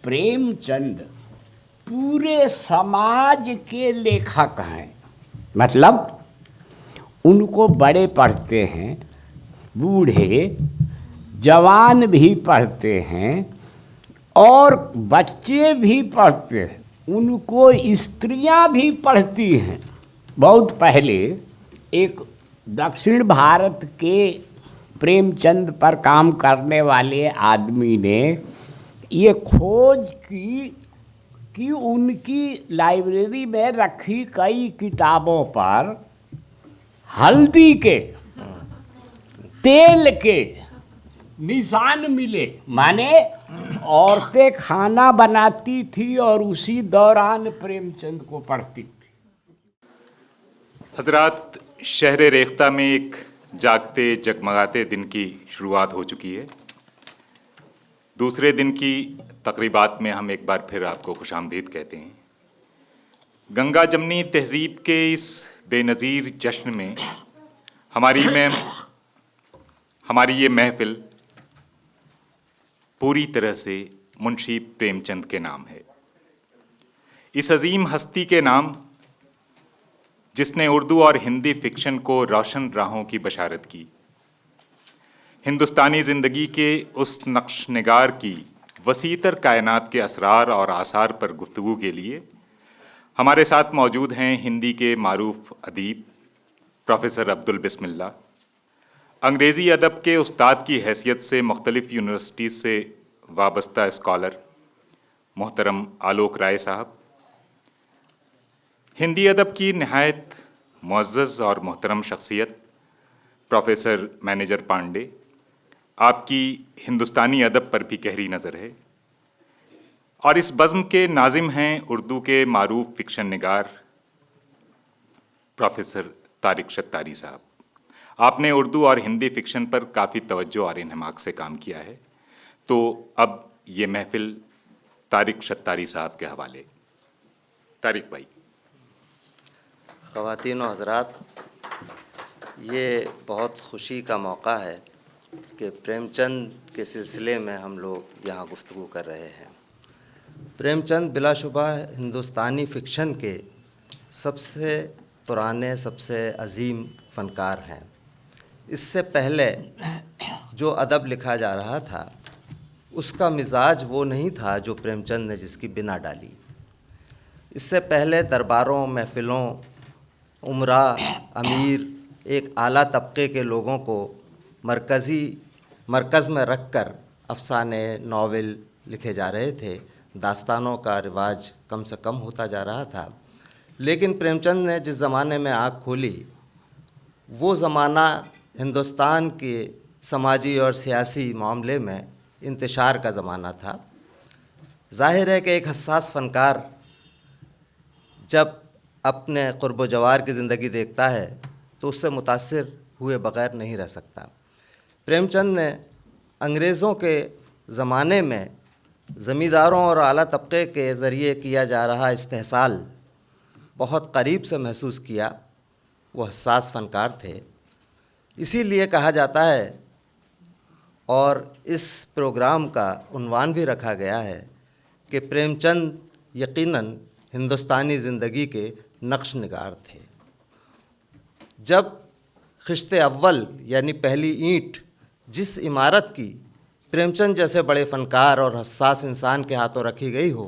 प्रेमचंद पूरे समाज के लेखक हैं। मतलब उनको बड़े पढ़ते हैं, बूढ़े जवान भी पढ़ते हैं और बच्चे भी पढ़ते हैं, उनको स्त्रियां भी पढ़ती हैं। बहुत पहले एक दक्षिण भारत के प्रेमचंद पर काम करने वाले आदमी ने ये खोज की कि उनकी लाइब्रेरी में रखी कई किताबों पर हल्दी के तेल के निशान मिले। माने औरतें खाना बनाती थी और उसी दौरान प्रेमचंद को पढ़ती थी। हजरात, शहर रेख्ता में एक जागते जगमगाते दिन की शुरुआत हो चुकी है। दूसरे दिन की तकरीबात में हम एक बार फिर आपको खुशामदीद कहते हैं। गंगा जमनी तहजीब के इस बेनज़ीर जश्न में हमारी ये महफिल पूरी तरह से मुंशी प्रेमचंद के नाम है। इस अजीम हस्ती के नाम जिसने उर्दू और हिंदी फिक्शन को रोशन राहों की बशारत की, हिंदुस्तानी ज़िंदगी के उस नक्श निगार की वसीतर कायनात के असरार और आसार पर गुफ्तगू के लिए हमारे साथ मौजूद हैं हिंदी के मारूफ अदीब प्रोफेसर अब्दुल बिस्मिल्लाह, अंग्रेज़ी अदब के उस्ताद की हैसियत से मुख्तलिफ़ यूनिवर्सिटीज़ से वाबस्ता स्कॉलर मोहतरम आलोक राय साहब, हिंदी अदब की नहायत मुअज़्ज़ज़ और मोहतरम शख्सियत प्रोफेसर मैनेजर पांडे, आपकी हिंदुस्तानी अदब पर भी गहरी नज़र है। और इस बज़्म के नाज़िम हैं उर्दू के मारूफ फिक्शन निगार प्रोफेसर तारिक शत्तारी साहब। आपने उर्दू और हिंदी फिक्शन पर काफ़ी तवज्जो और इन्हमाक से काम किया है, तो अब ये महफिल तारिक शत्तारी साहब के हवाले। तारिक भाई। ख़वातीन व हज़रात, ये बहुत खुशी का मौका है कि प्रेमचंद के सिलसिले में हम लोग यहाँ गुफ्तगू कर रहे हैं। प्रेमचंद बिलाशुबा हिंदुस्तानी फ़िक्शन के सबसे पुराने, सबसे अजीम फ़नकार हैं। इससे पहले जो अदब लिखा जा रहा था उसका मिजाज वो नहीं था जो प्रेमचंद ने जिसकी बिना डाली। इससे पहले दरबारों, महफ़िलों, उमरा, अमीर, एक आला तबके के लोगों को मरकज़ में रख कर अफ़साने, नावल लिखे जा रहे थे। दास्तानों का रिवाज कम से कम होता जा रहा था। लेकिन प्रेमचंद ने जिस ज़माने में आँख खोली, वो ज़माना हिंदुस्तान के समाजी और सियासी मामले में इंतशार का ज़माना था। ज़ाहिर है कि एक हसास फ़नकार जब अपने क़ुर्ब जवार की ज़िंदगी देखता है तो उससे मुतासिर हुए बग़ैर नहीं रह सकता। प्रेमचंद ने अंग्रेज़ों के ज़माने में ज़मींदारों और आला तबके के ज़रिए किया जा रहा इस्तेहसाल बहुत करीब से महसूस किया। वो हसास फ़नकार थे। इसीलिए कहा जाता है और इस प्रोग्राम का उन्वान भी रखा गया है कि प्रेमचंद यकीनन हिंदुस्तानी ज़िंदगी के नक्श निगार थे। जब खिश्ते अव्वल यानी पहली ईंट जिस इमारत की प्रेमचंद जैसे बड़े फ़नकार और हसास इंसान के हाथों रखी गई हो,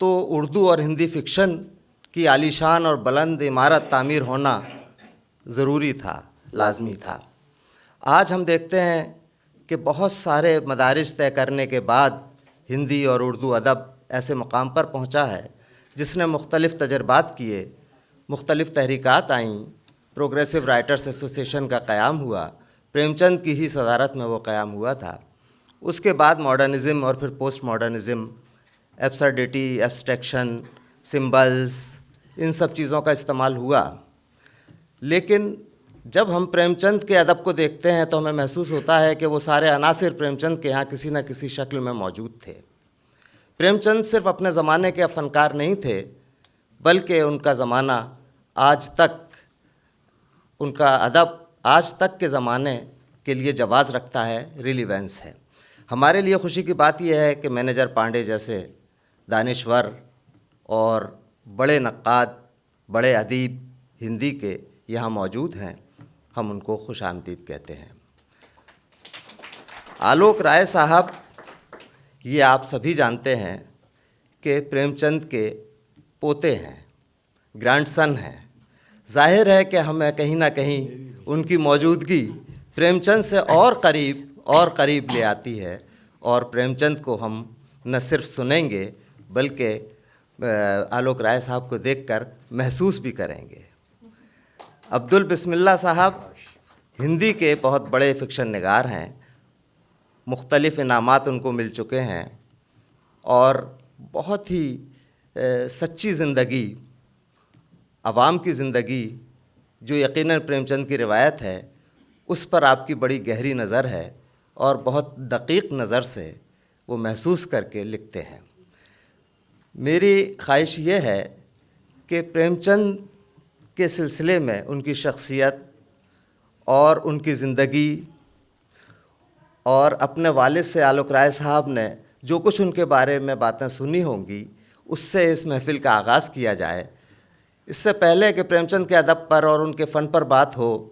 तो उर्दू और हिंदी फ़िक्शन की आलीशान और बुलंद इमारत तामीर होना ज़रूरी था, लाज़मी था। आज हम देखते हैं कि बहुत सारे मदारिज तय करने के बाद हिंदी और उर्दू अदब ऐसे मकाम पर पहुंचा है जिसने मुख्तलिफ़ तजर्बात किए, मुख्तलिफ़ तहरीकात आईं, प्रोग्रेसिव राइटर्स एसोसिएशन का क़याम हुआ। प्रेमचंद की ही सदारत में वो क़याम हुआ था। उसके बाद मॉडर्निज़म और फिर post modernism, absurdity, abstraction, symbols, इन सब चीज़ों का इस्तेमाल हुआ। लेकिन जब हम प्रेमचंद के अदब को देखते हैं तो हमें महसूस होता है कि वो सारे अनासिर प्रेमचंद के यहाँ किसी न किसी शक्ल में मौजूद थे। प्रेमचंद सिर्फ़ अपने ज़माने के फ़नकार नहीं थे, बल्कि उनका ज़माना आज तक, उनका अदब आज तक के ज़माने के लिए जवाज़ रखता है, रिलीवेंस है। हमारे लिए खुशी की बात यह है कि मैनेजर पांडे जैसे दानिश्वर और बड़े नक्काद, बड़े अदीब हिंदी के यहाँ मौजूद हैं। हम उनको खुशामदीद कहते हैं। आलोक राय साहब, ये आप सभी जानते हैं कि प्रेमचंद के पोते हैं, ग्रैंडसन हैं। जाहिर है कि हमें कहीं ना कहीं उनकी मौजूदगी प्रेमचंद से और करीब ले आती है, और प्रेमचंद को हम न सिर्फ सुनेंगे बल्कि आलोक राय साहब को देखकर महसूस भी करेंगे। अब्दुल बिस्मिल्लाह साहब हिंदी के बहुत बड़े फ़िक्शन निगार हैं। मुख्तलिफ़ इनामात उनको मिल चुके हैं और बहुत ही सच्ची ज़िंदगी, आवाम की ज़िंदगी जो यकीनन प्रेमचंद की रिवायत है, उस पर आपकी बड़ी गहरी नज़र है और बहुत दकीक नज़र से वो महसूस करके लिखते हैं। मेरी ख्वाहिश ये है कि प्रेमचंद के सिलसिले में उनकी शख्सियत और उनकी ज़िंदगी और अपने वालिद से आलोक राय साहब ने जो कुछ उनके बारे में बातें सुनी होंगी, उससे इस महफ़िल का आगाज़ किया जाए। इससे पहले कि प्रेमचंद के अदब पर और उनके फ़न पर बात हो,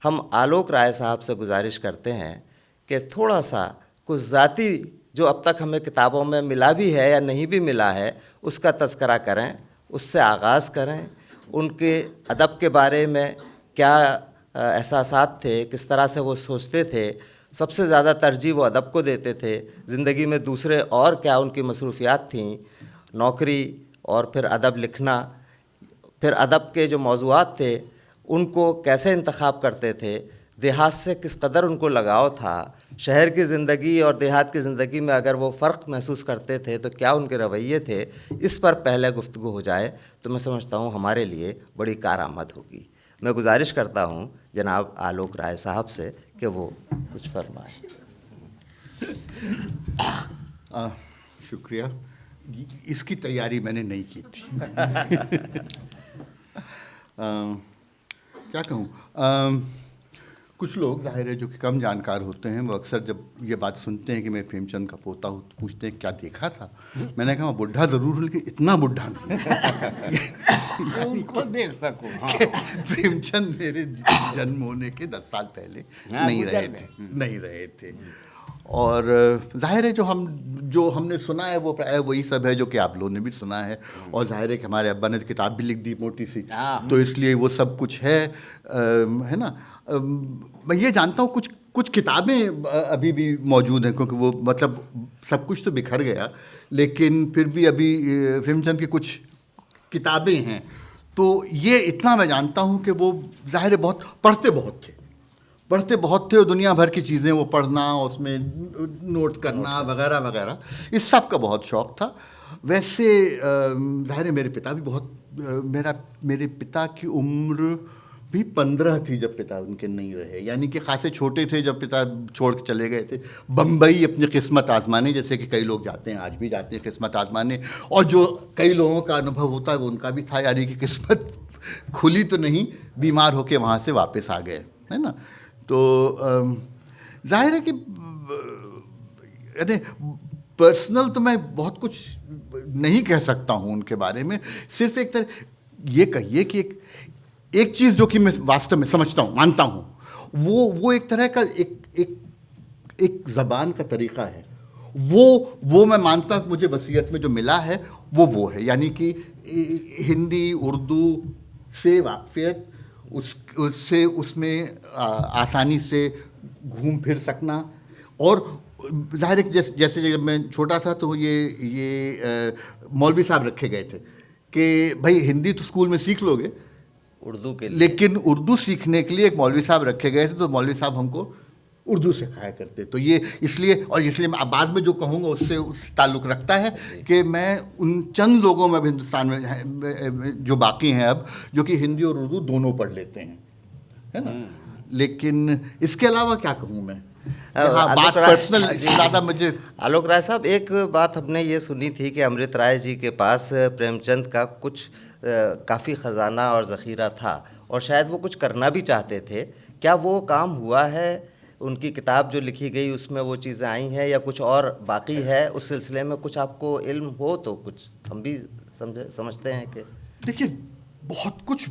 हम आलोक राय साहब से गुजारिश करते हैं कि थोड़ा सा कुछ ज़ाती जो अब तक हमें किताबों में मिला भी है या नहीं भी मिला है, उसका तज़करा करें, उससे आगाज़ करें। उनके अदब के बारे में क्या एहसासात थे, किस तरह से वो सोचते थे, सबसे ज़्यादा तरजीह वो अदब को देते थे, ज़िंदगी में दूसरे और क्या उनकी मसरूफ़ियात थीं, नौकरी और फिर अदब लिखना, फिर अदब के जो मौज़ूआत थे उनको कैसे इंतखाब करते थे, देहात से किस कदर उनको लगाव था, शहर की ज़िंदगी और देहात की ज़िंदगी में अगर वो फ़र्क महसूस करते थे तो क्या उनके रवैये थे, इस पर पहले गुफ्तगू हो जाए तो मैं समझता हूँ हमारे लिए बड़ी कारआमद होगी। मैं गुजारिश करता हूँ जनाब आलोक राय साहब से कि वो कुछ फरमाएं। शुक्रिया। इसकी तैयारी मैंने नहीं की थी। क्या कहूँ, कुछ लोग जाहिर है जो कि कम जानकार होते हैं, वो अक्सर जब ये बात सुनते हैं कि मैं प्रेमचंद का पोता हूँ तो पूछते हैं क्या देखा था। मैंने कहा बुढ़ा ज़रूर हूँ लेकिन इतना बुढ़ा नहीं उनको देख सकूं। हाँ। प्रेमचंद मेरे जन्म होने के 10 साल पहले नहीं रहे थे। और जाहिर है जो हमने सुना है वो प्राय वही सब है जो कि आप लोगों ने भी सुना है, और जाहिर है कि हमारे अब्बा ने किताब भी लिख दी मोटी सी, तो इसलिए वो सब कुछ है ना। मैं ये जानता हूँ कुछ किताबें अभी भी मौजूद हैं, क्योंकि वो मतलब सब कुछ तो बिखर गया, लेकिन फिर भी अभी प्रेमचंद की कुछ किताबें हैं। तो ये इतना मैं जानता हूँ कि वो जाहिर है बहुत पढ़ते बहुत थे और दुनिया भर की चीज़ें वो पढ़ना, उसमें नोट करना वगैरह वगैरह, इस सब का बहुत शौक़ था। वैसे ज़ाहिर है मेरे पिता भी मेरे पिता की उम्र भी 15 थी जब पिता उनके नहीं रहे, यानी कि खासे छोटे थे जब पिता छोड़ के चले गए थे बम्बई अपनी किस्मत आजमाने, जैसे कि कई लोग जाते हैं, आज भी जाते हैं किस्मत आजमाने, और जो कई लोगों का अनुभव होता है वो उनका भी था, यानी कि किस्मत खुली तो नहीं, बीमार होके वहाँ से वापस आ गए, है ना। तो जाहिर है कि पर्सनल तो मैं बहुत कुछ नहीं कह सकता हूँ उनके बारे में, सिर्फ एक तरह ये कहिए कि एक चीज़ जो कि मैं वास्तव में समझता हूँ, मानता हूँ, वो एक तरह का एक ज़बान का तरीक़ा है, वो मैं मानता हूँ मुझे वसीयत में जो मिला है वो है, यानी कि हिंदी उर्दू से वाक़फ़ियत, उससे उसमें आसानी से घूम फिर सकना। और ज़ाहिर है जैसे जब मैं छोटा था तो ये मौलवी साहब रखे गए थे कि भाई हिंदी तो स्कूल में सीख लोगे उर्दू के लिए, लेकिन उर्दू सीखने के लिए एक मौलवी साहब रखे गए थे, तो मौलवी साहब हमको उर्दू सिखाया करते। तो ये इसलिए मैं बाद में जो कहूँगा उससे ताल्लुक़ रखता है कि मैं उन चंद लोगों में हिंदुस्तान में जो बाकी हैं अब, जो कि हिंदी और उर्दू दोनों पढ़ लेते हैं, है ना। लेकिन इसके अलावा क्या कहूँ मैं, बात पर्सनल ज़्यादा मुझे। आलोक राय साहब, एक बात हमने ये सुनी थी कि अमृत राय जी के पास प्रेमचंद का कुछ काफ़ी ख़जाना और ज़ख़ीरा था और शायद वो कुछ करना भी चाहते थे। क्या वो काम हुआ है? उनकी किताब जो लिखी गई उसमें वो चीज़ें आई हैं या कुछ और बाकी है उस सिलसिले में कुछ आपको इल्म हो तो कुछ हम भी समझते हैं कि देखिए, बहुत कुछ,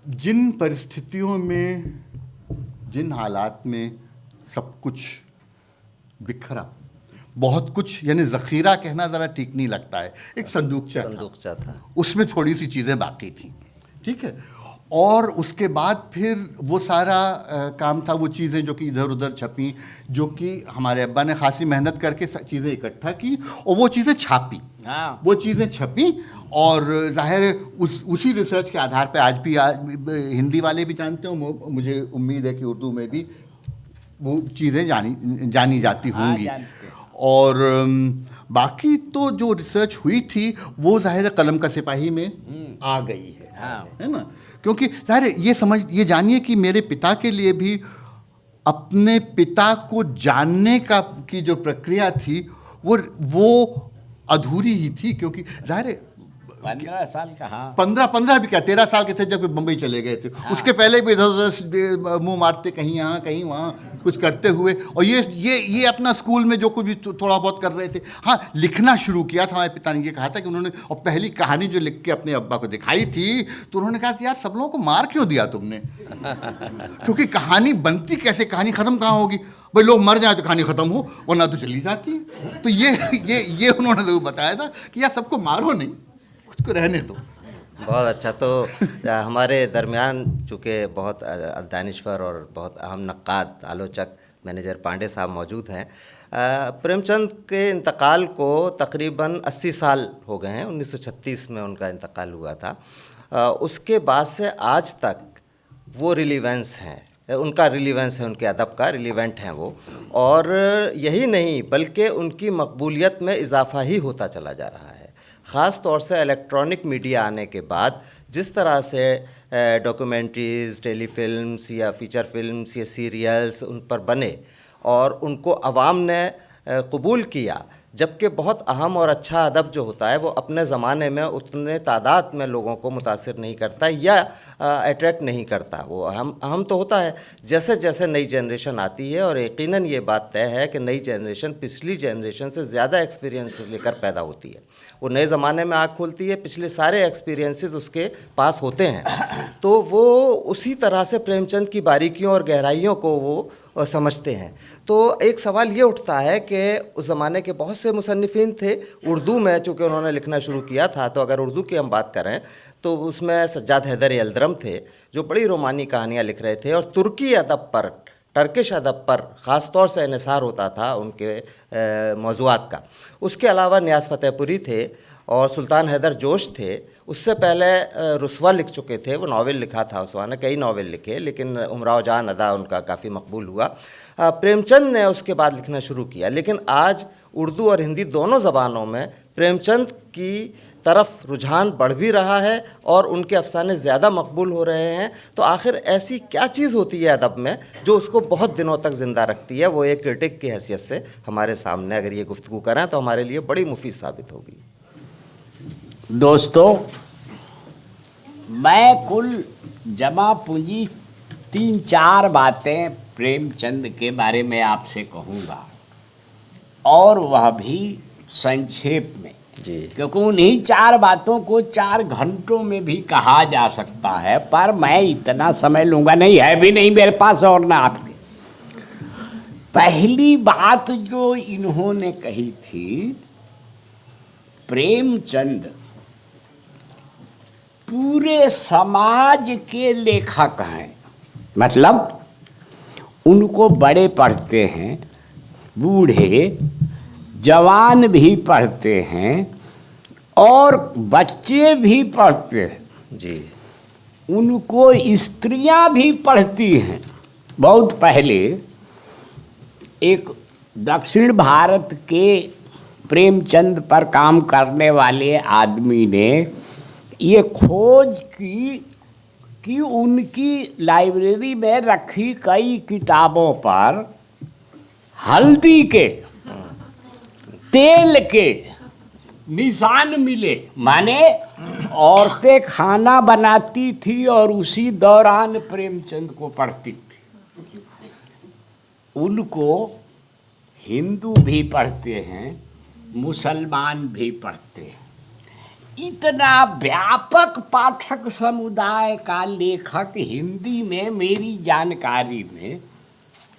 जिन परिस्थितियों में, जिन हालात में सब कुछ बिखरा, बहुत कुछ, यानी ज़ख़ीरा कहना ज़रा ठीक नहीं लगता है, एक संदूकचा था, उसमें थोड़ी सी चीज़ें बाकी थी, ठीक है। और उसके बाद फिर वो सारा काम था, वो चीज़ें जो कि इधर उधर छपी, जो कि हमारे अब्बा ने खासी मेहनत करके चीज़ें इकट्ठा की और वो चीज़ें छापी, वो चीज़ें छपी। और ज़ाहिर है उसी रिसर्च के आधार पे आज हिंदी वाले भी जानते हो, मुझे उम्मीद है कि उर्दू में भी वो चीज़ें जानी जाती होंगी। और बाकी तो जो रिसर्च हुई थी वो ज़ाहिर कलम का सिपाही में आ गई है ना, क्योंकि ज़ाहिर ये जानिए कि मेरे पिता के लिए भी अपने पिता को जानने की जो प्रक्रिया थी वो अधूरी ही थी, क्योंकि ज़ाहिर 15 साल का, हाँ 15 भी क्या 13 साल के थे जब बम्बई चले गए थे। उसके पहले भी इधर उधर मुंह मारते, कहीं यहाँ कहीं वहाँ कुछ करते हुए, और ये अपना स्कूल में जो कुछ भी थोड़ा बहुत कर रहे थे। हाँ, लिखना शुरू किया था, हमारे पिता ने ये कहा था कि उन्होंने, और पहली कहानी जो लिख के अपने अब्बा को दिखाई थी तो उन्होंने कहा था, यार सब लोगों को मार क्यों दिया तुमने, क्योंकि कहानी बनती कैसे, कहानी ख़त्म कहाँ होगी, भाई लोग मर जाए तो कहानी ख़त्म हो, वरना तो चली जाती है। तो ये उन्होंने ज़रूर बताया था कि यार सबको मारो नहीं, खुद को रहने दो। बहुत अच्छा। तो हमारे दरमियान चूँकि बहुत दानिश्वर और बहुत अहम नक्काद आलोचक मैनेजर पांडे साहब मौजूद हैं। प्रेमचंद के इंतकाल को तकरीबन 80 साल हो गए हैं, 1936 में उनका इंतकाल हुआ था। उसके बाद से आज तक वो रिलीवेंस हैं, उनका रिलीवेंस है, उनके अदब का रिलीवेंट हैं वो, और यही नहीं बल्कि उनकी मकबूलियत में इजाफ़ा ही होता चला जा रहा है। ख़ास तौर से इलेक्ट्रॉनिक मीडिया आने के बाद जिस तरह से डॉक्यूमेंट्रीज़, टेलीफिल्म्स या फ़ीचर फिल्म्स या सीरियल्स उन पर बने और उनको आवाम ने कबूल किया, जबकि बहुत अहम और अच्छा अदब जो होता है वो अपने ज़माने में उतने तादाद में लोगों को मुतासिर नहीं करता या अट्रैक्ट नहीं करता। वो अहम तो होता है जैसे जैसे नई जनरेशन आती है, और यकीनन ये बात तय है कि नई जनरेशन पिछली जनरेशन से ज़्यादा एक्सपीरियंसेस लेकर पैदा होती है। वो नए ज़माने में आँख खोलती है, पिछले सारे एक्सपीरियंसेस उसके पास होते हैं, तो वो उसी तरह से प्रेमचंद की बारीकियों और गहराइयों को वो समझते हैं। तो एक सवाल ये उठता है कि उस ज़माने के बहुत से मुसन्निफ़ीन थे उर्दू में, चूँकि उन्होंने लिखना शुरू किया था, तो अगर उर्दू की हम बात करें तो उसमें सज्जाद हैदर यल्दरम थे जो बड़ी रोमानी कहानियाँ लिख रहे थे, और तुर्की अदब पर, टर्किश अदब पर ख़ास तौर से इन्हिसार होता था उनके मौज़ूआत का। उसके अलावा नियाज़ फ़तेहपुरी थे और सुल्तान हैदर जोश थे। उससे पहले रुस्वा लिख चुके थे, वो नावल लिखा था, उसने कई नावल लिखे, लेकिन उमराव जान अदा उनका काफ़ी मकबूल हुआ। प्रेमचंद ने उसके बाद लिखना शुरू किया, लेकिन आज उर्दू और हिंदी दोनों ज़बानों में प्रेमचंद की तरफ रुझान बढ़ भी रहा है और उनके अफसाने ज़्यादा मकबूल हो रहे हैं। तो आखिर ऐसी क्या चीज़ होती है अदब में जो उसको बहुत दिनों तक ज़िंदा रखती है? वो एक क्रिटिक की हैसियत से हमारे सामने अगर ये गुफ्तगू करें तो हमारे लिए बड़ी मुफीद साबित होगी। दोस्तों, मैं कुल जमा पूंजी 3-4 बातें प्रेमचंद के बारे में आपसे कहूँगा, और वह भी संक्षेप में जी, क्योंकि उन्हीं 4 बातों को 4 घंटों में भी कहा जा सकता है, पर मैं इतना समय लूँगा नहीं, है भी नहीं मेरे पास और ना आपके। पहली बात जो इन्होंने कही थी, प्रेमचंद पूरे समाज के लेखक हैं, मतलब उनको बड़े पढ़ते हैं, बूढ़े जवान भी पढ़ते हैं और बच्चे भी पढ़ते हैं जी। उनको स्त्रियां भी पढ़ती हैं। बहुत पहले एक दक्षिण भारत के प्रेमचंद पर काम करने वाले आदमी ने ये खोज की कि उनकी लाइब्रेरी में रखी कई किताबों पर हल्दी के तेल के निशान मिले, माने औरतें खाना बनाती थी और उसी दौरान प्रेमचंद को पढ़ती थी। उनको हिंदू भी पढ़ते हैं, मुसलमान भी पढ़ते हैं। इतना व्यापक पाठक समुदाय का लेखक हिंदी में मेरी जानकारी में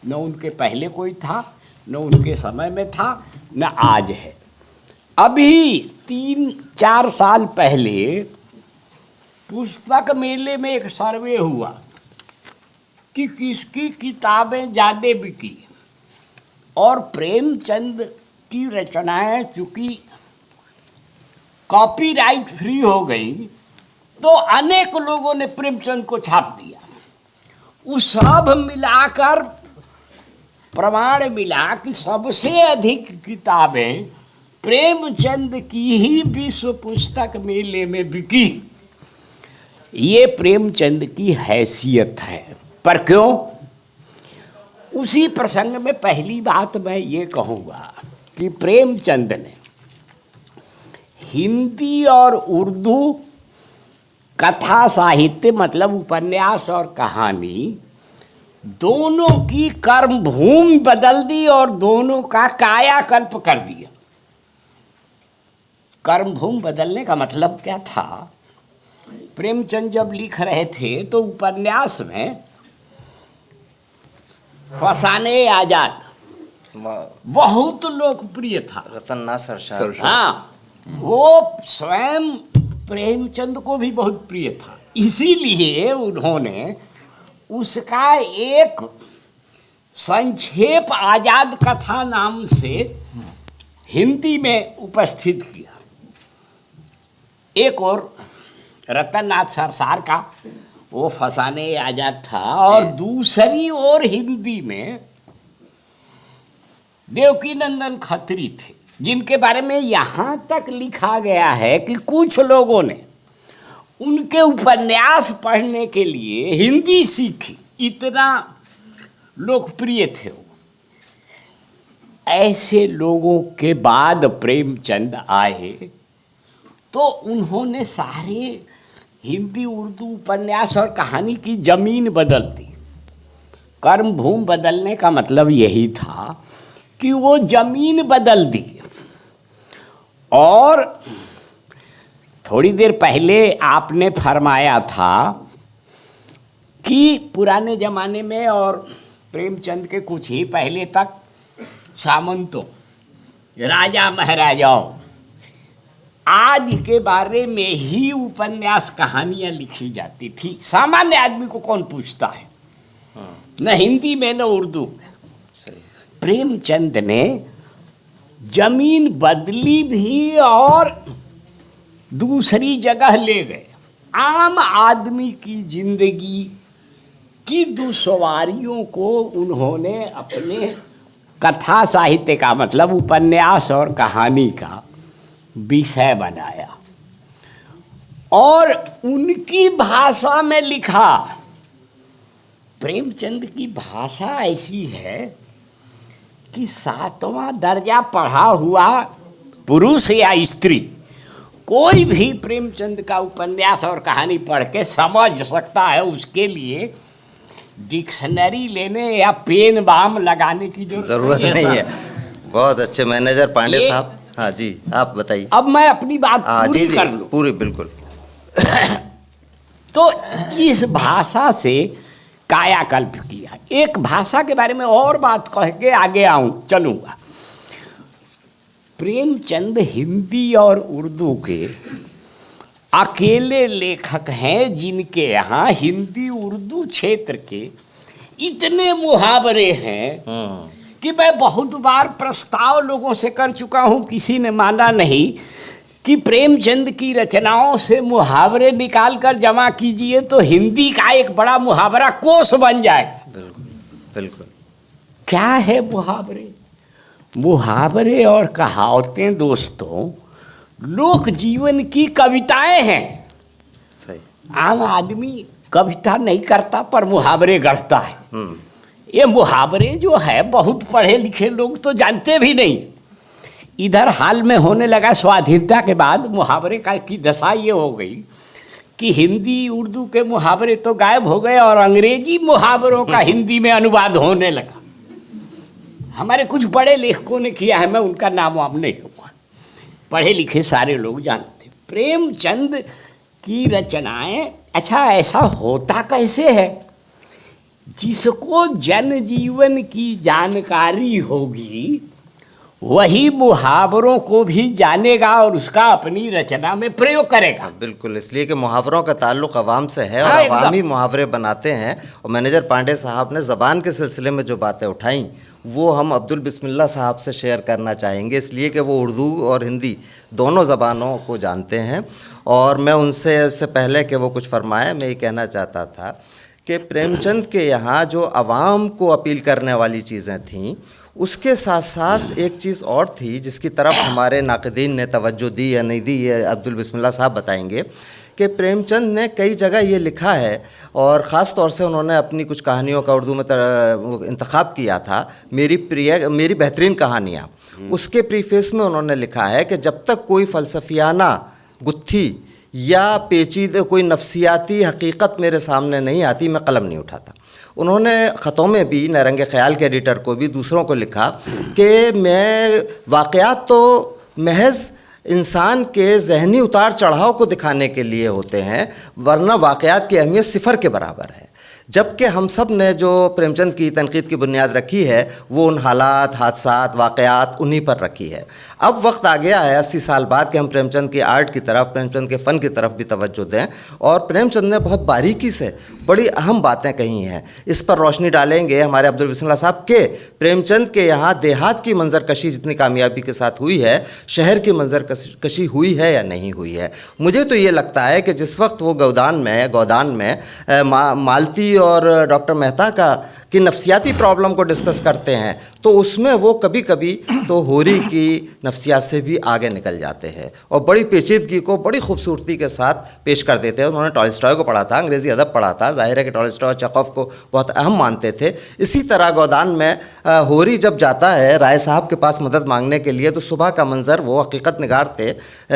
न उनके पहले कोई था, न उनके समय में था, न आज है। अभी 3-4 साल पहले पुस्तक मेले में एक सर्वे हुआ कि किसकी किताबें ज़्यादा बिकी, और प्रेमचंद की रचनाएं चूँकि कॉपीराइट फ्री हो गई तो अनेक लोगों ने प्रेमचंद को छाप दिया। उस सब मिलाकर प्रमाण मिला कि सबसे अधिक किताबें प्रेमचंद की ही विश्व पुस्तक मेले में बिकी। ये प्रेमचंद की हैसियत है। पर क्यों? उसी प्रसंग में पहली बात मैं ये कहूँगा कि प्रेमचंद ने हिंदी और उर्दू कथा साहित्य मतलब उपन्यास और कहानी दोनों की कर्मभूमि बदल दी और दोनों का कायाकल्प कर दिया। कर्मभूमि बदलने का मतलब क्या था? प्रेमचंद जब लिख रहे थे तो उपन्यास में फसाने आजाद बहुत लोकप्रिय था। रतन नासर शाह, हाँ, वो स्वयं प्रेमचंद को भी बहुत प्रिय था। इसीलिए उन्होंने उसका एक संक्षेप आजाद कथा नाम से हिंदी में उपस्थित किया। एक और रतन नाथ सरसार का वो फसाने आजाद था, और दूसरी ओर हिंदी में देवकी नंदन खत्री थे, जिनके बारे में यहाँ तक लिखा गया है कि कुछ लोगों ने उनके उपन्यास पढ़ने के लिए हिंदी सीखी, इतना लोकप्रिय थे वो। ऐसे लोगों के बाद प्रेमचंद आए तो उन्होंने सारे हिंदी उर्दू उपन्यास और कहानी की जमीन बदल दी। कर्मभूमि बदलने का मतलब यही था कि वो जमीन बदल दी। और थोड़ी देर पहले आपने फरमाया था कि पुराने ज़माने में और प्रेमचंद के कुछ ही पहले तक सामंतों, राजा महाराजाओं आदि के बारे में ही उपन्यास कहानियाँ लिखी जाती थी। सामान्य आदमी को कौन पूछता है, न हिंदी में न उर्दू में। प्रेमचंद ने जमीन बदली भी और दूसरी जगह ले गए। आम आदमी की जिंदगी की दुश्वारियों को उन्होंने अपने कथा साहित्य का मतलब उपन्यास और कहानी का विषय बनाया और उनकी भाषा में लिखा। प्रेमचंद की भाषा ऐसी है कि 7वां दर्जा पढ़ा हुआ पुरुष या स्त्री कोई भी प्रेमचंद का उपन्यास और कहानी पढ़ के समझ सकता है। उसके लिए डिक्शनरी लेने या पेन बाम लगाने की जरूरत नहीं है। बहुत अच्छे मैनेजर पांडे साहब। हाँ जी, आप बताइए। अब मैं अपनी बात पूरी कर लूं। पूरी, बिल्कुल। तो इस भाषा से कायाकल्प किया। एक भाषा के बारे में और बात कह के आगे चलूंगा। प्रेमचंद हिंदी और उर्दू के अकेले लेखक हैं जिनके यहाँ हिंदी उर्दू क्षेत्र के इतने मुहावरे हैं कि मैं बहुत बार प्रस्ताव लोगों से कर चुका हूँ, किसी ने माना नहीं कि प्रेमचंद की रचनाओं से मुहावरे निकाल कर जमा कीजिए तो हिंदी का एक बड़ा मुहावरा कोश बन जाएगा। बिल्कुल बिल्कुल। क्या है मुहावरे? मुहावरे और कहावतें दोस्तों लोक जीवन की कविताएं हैं। सही। आम आदमी कविता नहीं करता पर मुहावरे गढ़ता है। ये मुहावरे जो है बहुत पढ़े लिखे लोग तो जानते भी नहीं। इधर हाल में होने लगा स्वाधीनता के बाद मुहावरे का की दशा ये हो गई कि हिंदी उर्दू के मुहावरे तो गायब हो गए और अंग्रेजी मुहावरों का हिंदी में अनुवाद होने लगा। हमारे कुछ बड़े लेखकों ने किया है, मैं उनका नाम वाम नहीं लूँगा, पढ़े लिखे सारे लोग जानते। प्रेमचंद की रचनाएं, अच्छा ऐसा होता कैसे है, जिसको जनजीवन की जानकारी होगी वही मुहावरों को भी जानेगा और उसका अपनी रचना में प्रयोग करेगा। बिल्कुल, इसलिए कि मुहावरों का ताल्लुक अवाम से है और हाँ, एकदम। अवामी मुहावरे बनाते हैं। और मैनेजर पांडे साहब ने ज़बान के सिलसिले में जो बातें उठाई वो हम अब्दुल बिस्मिल्लाह साहब से शेयर करना चाहेंगे, इसलिए कि वो उर्दू और हिंदी दोनों ज़बानों को जानते हैं। और मैं उनसे इससे पहले कि वो कुछ फरमाएं, मैं ये कहना चाहता था कि प्रेमचंद के यहाँ जो अवाम को अपील करने वाली चीज़ें थीं, उसके साथ साथ एक चीज़ और थी जिसकी तरफ हमारे नाक़दीन ने तवज्जो दी या नहीं दी, ये अब्दुल बिस्मिल्लाह साहब बताएंगे कि प्रेमचंद ने कई जगह ये लिखा है और ख़ास तौर से उन्होंने अपनी कुछ कहानियों का उर्दू में इंतखाब किया था, मेरी बेहतरीन कहानियाँ। उसके प्रीफेस में उन्होंने लिखा है कि जब तक कोई फ़लसफियाना गुत्थी या पेचीदे कोई नफ्सियाती हकीकत मेरे सामने नहीं आती, मैं कलम नहीं उठाता। उन्होंने ख़तों में भी, नरंगे ख़याल के एडिटर को भी, दूसरों को लिखा कि मैं वाक़यात तो महज़ इंसान के ज़हनी उतार चढ़ाव को दिखाने के लिए होते हैं, वरना वाक़यात की अहमियत सिफ़र के बराबर है। जबकि हम सब ने जो प्रेमचंद की तनकीद की बुनियाद रखी है वो उन हालात, हादसात, वाक़यात उन्हीं पर रखी है। अब वक्त आ गया है 80 साल बाद कि हम प्रेमचंद की आर्ट की तरफ, प्रेमचंद के फ़न की तरफ भी तवज्जो दें। और प्रेमचंद ने बहुत बारीकी से बड़ी अहम बातें कही हैं, इस पर रोशनी डालेंगे हमारे अब्दुल बिस्मिल्लाह साहब के प्रेमचंद के यहाँ देहात की मंजरकशी जितनी कामयाबी के साथ हुई है, शहर की मंजरकशी हुई है या नहीं हुई है। मुझे तो ये लगता है कि जिस वक्त वो गौदान में मालती और डॉक्टर मेहता की नफ्सियाती प्रॉब्लम को डिस्कस करते हैं तो उसमें वो कभी कभी तो होरी की नफ्सियात से भी आगे निकल जाते हैं और बड़ी पेचीदगी को बड़ी खूबसूरती के साथ पेश कर देते हैं। उन्होंने टॉलस्टॉय को पढ़ा था, अंग्रेज़ी अदब पढ़ा था, ज़ाहिर है कि टॉलस्टॉय चेखोव को बहुत अहम मानते थे। इसी तरह गौदान में होरी जब जाता है राय साहब के पास मदद मांगने के लिए, तो सुबह का मंज़र, वो हकीकत निगार थे,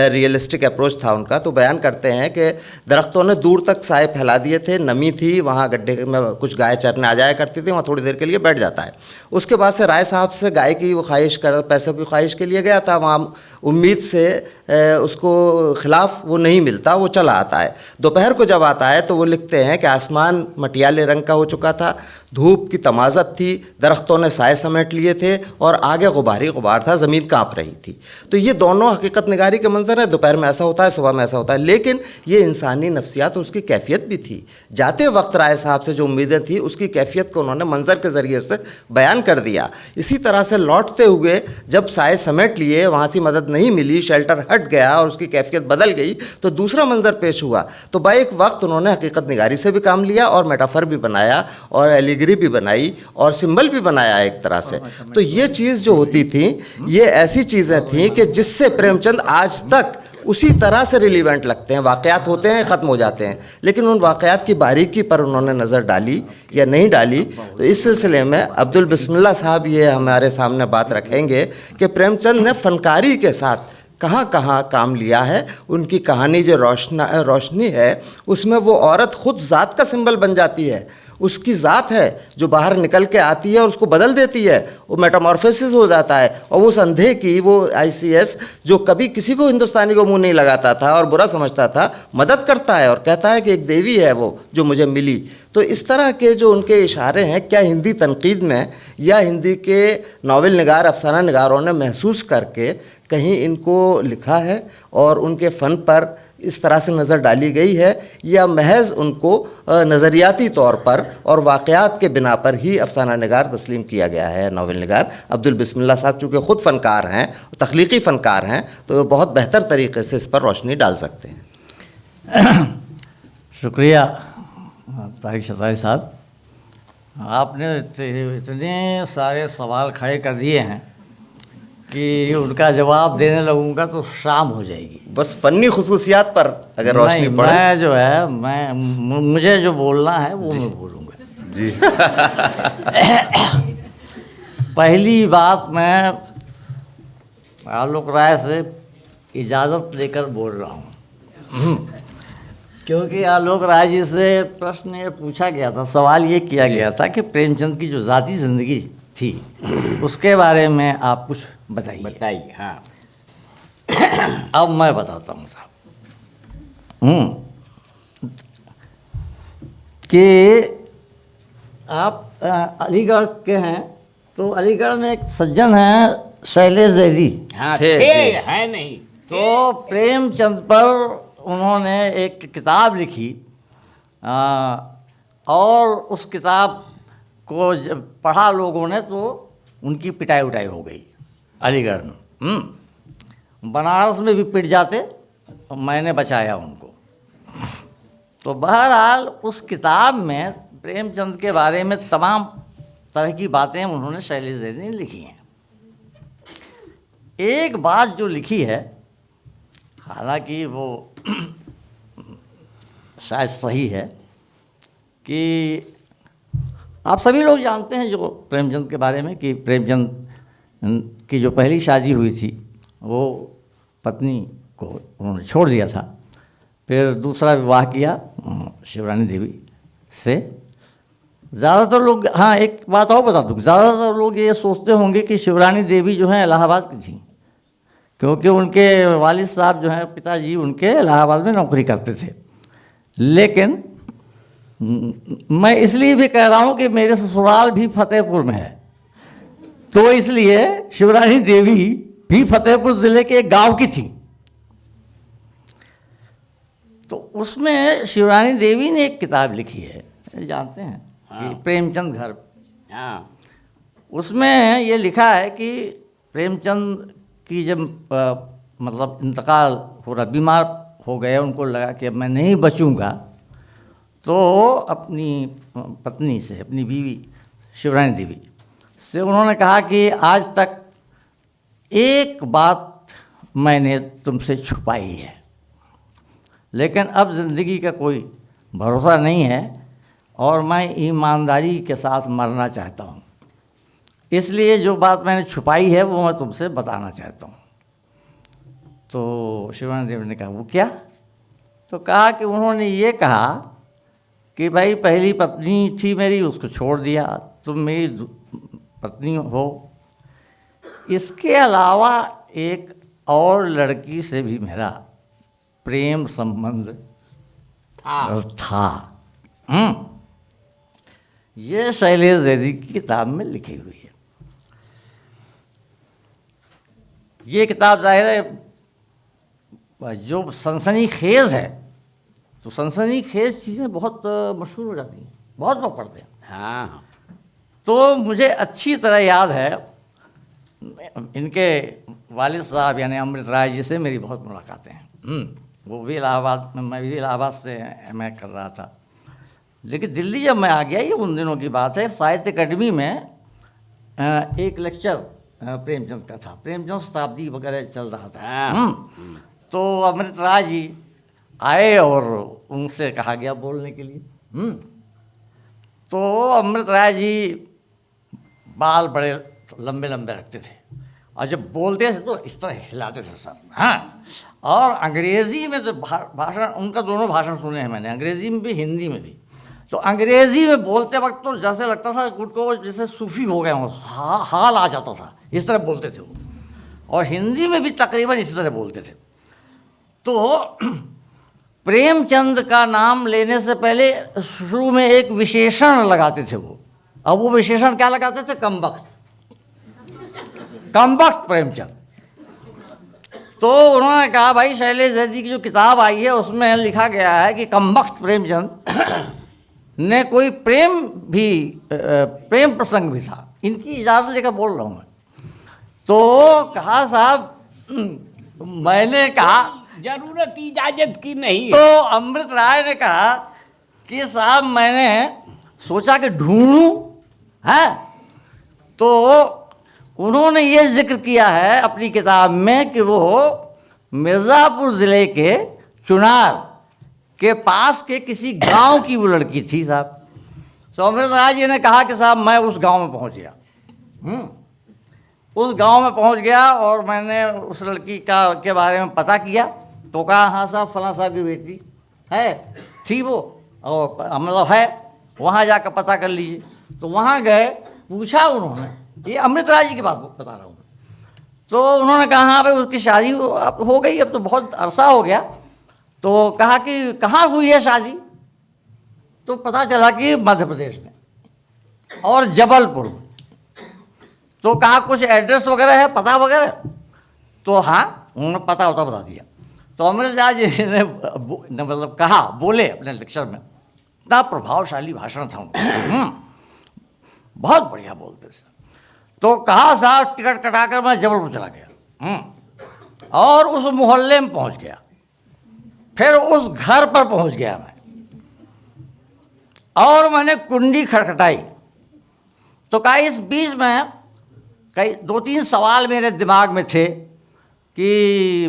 रियलिस्टिक अप्रोच था उनका, तो बयान करते हैं कि दरख्तों ने दूर तक साए फैला दिए थे, नमी थी, वहाँ गड्ढे में कुछ गाय चरने आ जाया करती थी, वहाँ थोड़ी देर के लिए बैठ जाता है। उसके बाद से राय साहब से गाय की वो ख्वाहिश कर, पैसों की ख्वाहिश के लिए गया था, वहाँ उम्मीद से उसको खिलाफ वो नहीं मिलता, वो चला आता है। दोपहर को जब आता है तो वो लिखते हैं कि आसमान मटियाले रंग का हो चुका था, धूप की तमाज़त थी, दरख्तों ने साए समेट लिए थे और आगे गुबारी गुबार था, ज़मीन काँप रही थी। तो ये दोनों हकीकत निगारी के मंजर हैं, दोपहर में ऐसा होता है, सुबह में ऐसा होता है, लेकिन ये इंसानी नफ्सियात और उसकी कैफियत भी थी। जाते वक्त राय साहब से जो उम्मीदें थी उसकी कैफियत को उन्होंने मंजर के ज़रिए से बयान कर दिया। इसी तरह से लौटते हुए जब साए समेट लिए, वहाँ से मदद नहीं मिली, शेल्टर हट गया और उसकी कैफियत बदल गई, तो दूसरा मंजर पेश हुआ। तो बैक वक्त उन्होंने हकीकत निगारी से भी काम लिया और मेटाफर भी बनाया और एलिगरी भी बनाई और सिंबल भी बनाया एक तरह से। तो ये चीज़ जो होती थी, ये ऐसी चीज़ें थीं कि जिससे प्रेमचंद आज तक उसी तरह से रिलीवेंट लगते हैं। वाक़यात होते हैं, ख़त्म हो जाते हैं, लेकिन उन वाक़यात की बारीकी पर उन्होंने नज़र डाली या नहीं डाली। तो इस सिलसिले में अब्दुल बिस्मिल्लाह साहब ये हमारे सामने बात रखेंगे कि प्रेमचंद ने फ़नकारी के साथ कहाँ कहाँ काम लिया है। उनकी कहानी जो रोशनी है उसमें वो औरत ख़ुद ज़ात का सिंबल बन जाती है, उसकी ज़ात है जो बाहर निकल के आती है और उसको बदल देती है, वो मेटामॉर्फोसिस हो जाता है। और वो अंधे की, वो ICS जो कभी किसी को हिंदुस्तानी को मुंह नहीं लगाता था और बुरा समझता था, मदद करता है और कहता है कि एक देवी है वो जो मुझे मिली। तो इस तरह के जो उनके इशारे हैं, क्या हिंदी तनकीद में या हिंदी के नावल निगार, अफसाना निगारों ने महसूस करके कहीं इनको लिखा है और उनके फ़न पर इस तरह से नज़र डाली गई है, या महज उनको नज़रियाती तौर पर और वाक़यात के बिना पर ही अफसाना निगार तस्लीम किया गया है नावल निगार? अब्दुल बिस्मिल्लाह साहब चूँकि ख़ुद फ़नकार हैं, तख्लीक़ी फ़नकार हैं, तो बहुत बेहतर तरीके से इस पर रोशनी डाल सकते हैं। शुक्रिया तारिक शतारी साहब, आपने इतने सारे सवाल खड़े कर दिए हैं कि उनका जवाब देने लगूंगा तो शाम हो जाएगी। बस फ़न्नी खुसूसियात पर अगर रोशनी पड़े, मैं जो है मुझे जो बोलना है वो मैं बोलूँगा जी। पहली बात, मैं आलोक राय से इजाज़त लेकर बोल रहा हूँ। क्योंकि आलोक राय जी से प्रश्न ये पूछा गया था, सवाल ये किया गया था कि प्रेमचंद की जो ज़ाती ज़िंदगी थी उसके बारे में आप कुछ बताइए। बताइए। हाँ, अब मैं बताता हूँ साहब कि आप अलीगढ़ के हैं, तो अलीगढ़ में एक सज्जन हैं शैलेश जैदी। हाँ थे, थे, थे। है नहीं। तो प्रेमचंद पर उन्होंने एक किताब लिखी और उस किताब को जब पढ़ा लोगों ने तो उनकी पिटाई उटाई हो गई अलीगढ़ में। बनारस में भी पिट जाते, मैंने बचाया उनको। तो बहरहाल उस किताब में प्रेमचंद के बारे में तमाम तरह की बातें उन्होंने शैलेश जैदी ने लिखी हैं। एक बात जो लिखी है, हालांकि वो शायद सही है, कि आप सभी लोग जानते हैं जो प्रेमचंद के बारे में, कि प्रेमचंद की जो पहली शादी हुई थी वो पत्नी को उन्होंने छोड़ दिया था। फिर दूसरा विवाह किया शिवरानी देवी से। ज़्यादातर लोग, हाँ एक बात और बता दूँ, ज़्यादातर लोग ये सोचते होंगे कि शिवरानी देवी जो हैं इलाहाबाद की थी, क्योंकि उनके वालिद साहब जो हैं पिताजी उनके इलाहाबाद में नौकरी करते थे। लेकिन मैं इसलिए भी कह रहा हूँ कि मेरे ससुराल भी फतेहपुर में है, तो इसलिए शिवरानी देवी भी फतेहपुर ज़िले के एक गांव की थी। तो उसमें शिवरानी देवी ने एक किताब लिखी है, जानते हैं कि प्रेमचंद घर। हाँ, उसमें ये लिखा है कि प्रेमचंद की जब मतलब इंतकाल हो रहा, बीमार हो गए, उनको लगा कि अब मैं नहीं बचूंगा, तो अपनी पत्नी से, अपनी बीवी शिवरानी देवी से उन्होंने कहा कि आज तक एक बात मैंने तुमसे छुपाई है, लेकिन अब ज़िंदगी का कोई भरोसा नहीं है और मैं ईमानदारी के साथ मरना चाहता हूँ, इसलिए जो बात मैंने छुपाई है वो मैं तुमसे बताना चाहता हूँ। तो शिवरानी देवी ने कहा वो क्या? तो कहा कि उन्होंने ये कहा कि भाई पहली पत्नी थी मेरी, उसको छोड़ दिया, तुम मेरी पत्नी हो। इसके अलावा एक और लड़की से भी मेरा प्रेम संबंध था। ये शैलेश जैदी की किताब में लिखी हुई है। ये किताब जाहिर है जो सनसनीखेज है, तो सनसनीखेज चीज़ें बहुत मशहूर हो जाती हैं, बहुत लोग पढ़ते हैं। हाँ, तो मुझे अच्छी तरह याद है इनके वालिद साहब यानी अमृत राय जी से मेरी बहुत मुलाकातें हैं। वो भी इलाहाबाद में, मैं भी इलाहाबाद से एमए कर रहा था। लेकिन दिल्ली जब मैं आ गया, ये उन दिनों की बात है, साहित्य अकेडमी में एक लेक्चर प्रेमचंद का था, प्रेमचंद शताब्दी वगैरह चल रहा था। तो अमृत राय जी आए और उनसे कहा गया बोलने के लिए। तो अमृत राय जी बाल बड़े लंबे लंबे रखते थे और जब बोलते थे तो इस तरह हिलाते थे सर। हाँ, और अंग्रेज़ी में तो भाषण, उनका दोनों भाषण सुने हैं मैंने, अंग्रेज़ी में भी हिंदी में भी। तो अंग्रेज़ी में बोलते वक्त तो जैसे लगता था उनको जैसे सूफी हो गए हों, हाल आ जाता था, इस तरह बोलते थे वो। और हिंदी में भी तकरीबन इसी तरह बोलते थे। तो प्रेमचंद का नाम लेने से पहले शुरू में एक विशेषण लगाते थे वो। अब वो विशेषण क्या लगाते थे? कमबख्त, कमबख्त प्रेमचंद। तो उन्होंने कहा भाई शैलेश जैदी की जो किताब आई है उसमें लिखा गया है कि कमबख्त प्रेमचंद ने कोई प्रेम प्रसंग भी था। इनकी इजाज़त लेकर बोल रहा हूँ मैं। तो कहा साहब, मैंने कहा जरूरत इजाजत की नहीं। तो अमृत राय ने कहा कि साहब मैंने सोचा कि ढूंढूं है। तो उन्होंने ये जिक्र किया है अपनी किताब में कि वो मिर्ज़ापुर ज़िले के चुनार के पास के किसी गांव की वो लड़की थी साहब। तो अमृत राय जी ने कहा कि साहब मैं उस गांव में पहुंच गया। उस गांव में पहुंच गया और मैंने उस लड़की के बारे में पता किया। तो कहा हाँ साहब फलां साहब की बेटी है, थी वो, और मतलब है, वहाँ जाकर पता कर लीजिए। तो वहाँ गए, पूछा उन्होंने, ये अमृत राय जी की बात बता रहा हूँ। तो उन्होंने कहा हाँ भाई उसकी शादी अब हो गई, अब तो बहुत अरसा हो गया। तो कहा कि कहाँ हुई है शादी? तो पता चला कि मध्य प्रदेश में और जबलपुर में। तो कहा कुछ एड्रेस वगैरह है, पता वगैरह? तो हाँ, उन्होंने पता होता बता दिया। तो अमृत राय जी ने मतलब कहा, बोले अपने लेक्चर में, इतना प्रभावशाली भाषण था उनका, बहुत बढ़िया बोलते थे। तो कहा साहब टिकट कटाकर मैं जबलपुर चला गया, और उस मोहल्ले में पहुंच गया, फिर उस घर पर पहुंच गया मैं, और मैंने कुंडी खटखटाई। तो कहा इस बीच में कई 2-3 सवाल मेरे दिमाग में थे कि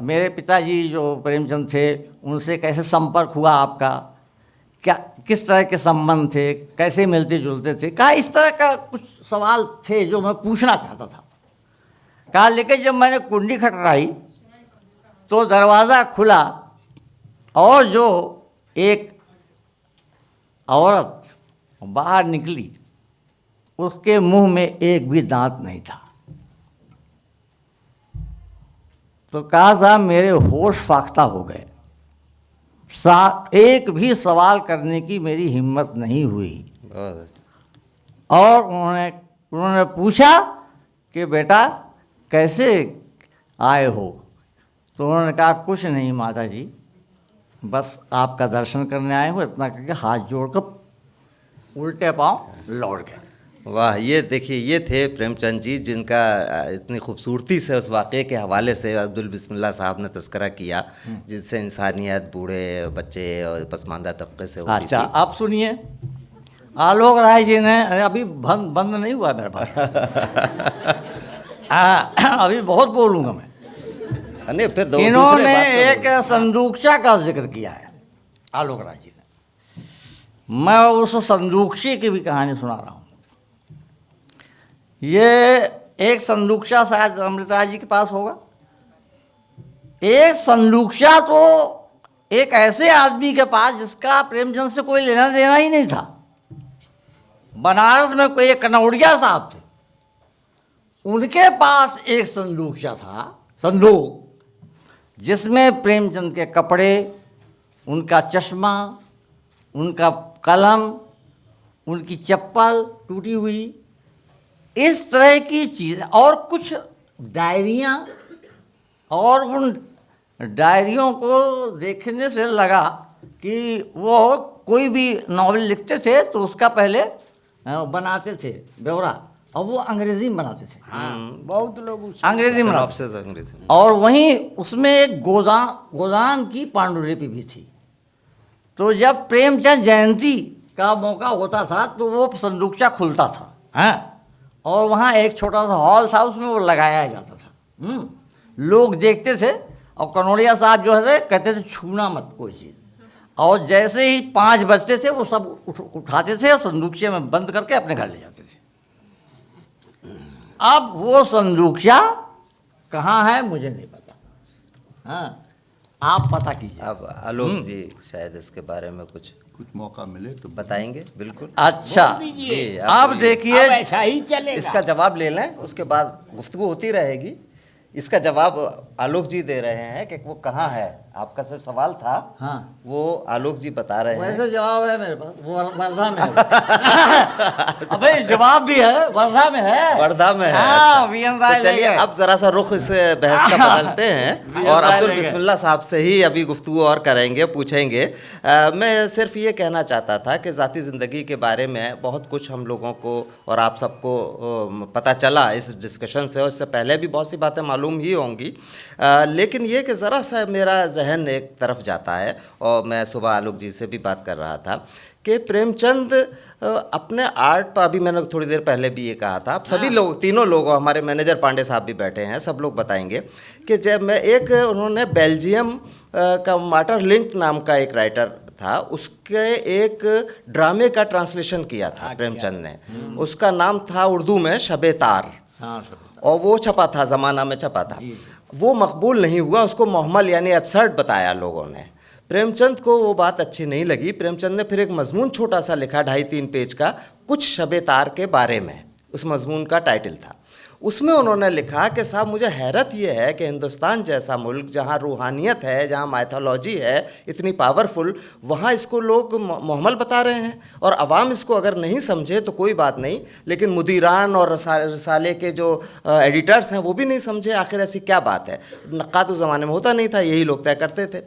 मेरे पिताजी जो प्रेमचंद थे, उनसे कैसे संपर्क हुआ आपका, क्या किस तरह के संबंध थे, कैसे मिलते जुलते थे। कहा इस तरह का कुछ सवाल थे जो मैं पूछना चाहता था। कहा लेकिन जब मैंने कुंडी खटखटाई तो दरवाज़ा खुला, और जो एक औरत बाहर निकली, उसके मुंह में एक भी दांत नहीं था। तो कहा साहब मेरे होश फाख्ता हो गए, एक भी सवाल करने की मेरी हिम्मत नहीं हुई। और उन्होंने पूछा कि बेटा कैसे आए हो? तो उन्होंने कहा कुछ नहीं माता जी, बस आपका दर्शन करने आए हो, इतना करके हाथ जोड़कर उल्टे पांव लौट गए। वाह, ये देखिए, ये थे प्रेमचंद जी, जिनका इतनी खूबसूरती से उस वाक़े के हवाले से अब्दुल बिस्मिल्लाह साहब ने तज़किरा किया, जिससे इंसानियत, बूढ़े, बच्चे और पसमानदा तबके से होती अच्छा, थी। आप सुनिए, आलोक राय जी ने, अभी बंद नहीं हुआ मेरे पास अभी बहुत बोलूँगा मैं। नहीं, फिर इन्होंने एक संदूकचा का जिक्र किया है, आलोक राय जी ने। मैं उस संदूकचे की भी कहानी सुना रहा हूँ। ये एक संदूकचा शायद अमृता जी के पास होगा। एक संदूकचा तो एक ऐसे आदमी के पास जिसका प्रेमचंद से कोई लेना देना ही नहीं था। बनारस में कोई एक कनौड़िया साहब थे, उनके पास एक संदूकचा था, संदूक, जिसमें प्रेमचंद के कपड़े, उनका चश्मा, उनका कलम, उनकी चप्पल टूटी हुई, इस तरह की चीज़ें, और कुछ डायरियाँ। और उन डायरियों को देखने से लगा कि वो कोई भी नॉवेल लिखते थे तो उसका पहले बनाते थे ब्यौरा, और वो अंग्रेज़ी में बनाते थे। बहुत लोग अंग्रेज़ी में अंग्रेजी। और वहीं उसमें एक गोदान की पांडुलिपि भी थी। तो जब प्रेमचंद जयंती का मौका होता था तो वो संदूकचा खुलता था, हैं, और वहाँ एक छोटा सा हॉल था, उसमें वो लगाया जाता था। लोग देखते थे, और कनौड़िया साहब जो है कहते थे छूना मत कोई चीज़। और जैसे ही 5 बजते थे वो सब उठाते थे और संदूकचे में बंद करके अपने घर ले जाते थे। अब वो संदूकचा कहाँ है मुझे नहीं पता, हाँ, आप पता कीजिए। अब आलोक जी शायद इसके बारे में कुछ मौका मिले तो बताएंगे। बिल्कुल। अच्छा जी, अब देखिए, ऐसा ही चलेगा। इसका जवाब ले लें, उसके बाद गुफ्तगू होती रहेगी। इसका जवाब आलोक जी दे रहे हैं कि वो कहाँ है। आपका जो सवाल था, हाँ, वो आलोक जी बता रहे हैं। वैसे जवाब है मेरे पास, वो वर्धा में है। अबे जवाब भी है, वर्धा में है। वर्धा में है। हाँ, अच्छा। वीएन राय तो चलिए अब जरा सा रुख इस बहस का बदलते हैं और अब्दुल बिस्मिल्लाह साहब से ही अभी गुफ्तगू और करेंगे, पूछेंगे। मैं सिर्फ ये कहना चाहता था कि ज़ाती ज़िंदगी के बारे में बहुत कुछ हम लोगों को और आप सबको पता चला इस डिस्कशन से, और इससे पहले भी बहुत सी बातें मालूम ही होंगी। लेकिन ये कि ज़रा सा मेरा जहन एक तरफ जाता है, और मैं सुबह आलोक जी से भी बात कर रहा था कि प्रेमचंद अपने आर्ट पर, अभी मैंने थोड़ी देर पहले भी ये कहा था, आप सभी लोग, तीनों लोग, हमारे मैनेजर पांडे साहब भी बैठे हैं, सब लोग बताएंगे कि जब मैं उन्होंने बेल्जियम का माटरलिंक नाम का एक राइटर था, उसके एक ड्रामे का ट्रांसलेशन किया था प्रेमचंद ने। उसका नाम था उर्दू में शबे तार, और वो छपा था, ज़माना में छपा था। वो मकबूल नहीं हुआ, उसको मोहम्मल यानी एब्सर्ड बताया लोगों ने। प्रेमचंद को वो बात अच्छी नहीं लगी। प्रेमचंद ने फिर एक मजमून छोटा सा लिखा 2.5-3 पेज का, कुछ शबे तार के बारे में, उस मजमून का टाइटल था। उसमें उन्होंने लिखा कि साहब मुझे हैरत ये है कि हिंदुस्तान जैसा मुल्क जहाँ रूहानियत है, जहाँ माइथोलॉजी है इतनी पावरफुल, वहाँ इसको लोग मुहम्मल बता रहे हैं और अवाम इसको अगर नहीं समझे तो कोई बात नहीं, लेकिन मुदीरान और रसाले के जो एडिटर्स हैं वो भी नहीं समझे। आखिर ऐसी क्या बात है? नक्काद उस ज़माने में होता नहीं था, यही लोग तय करते थे।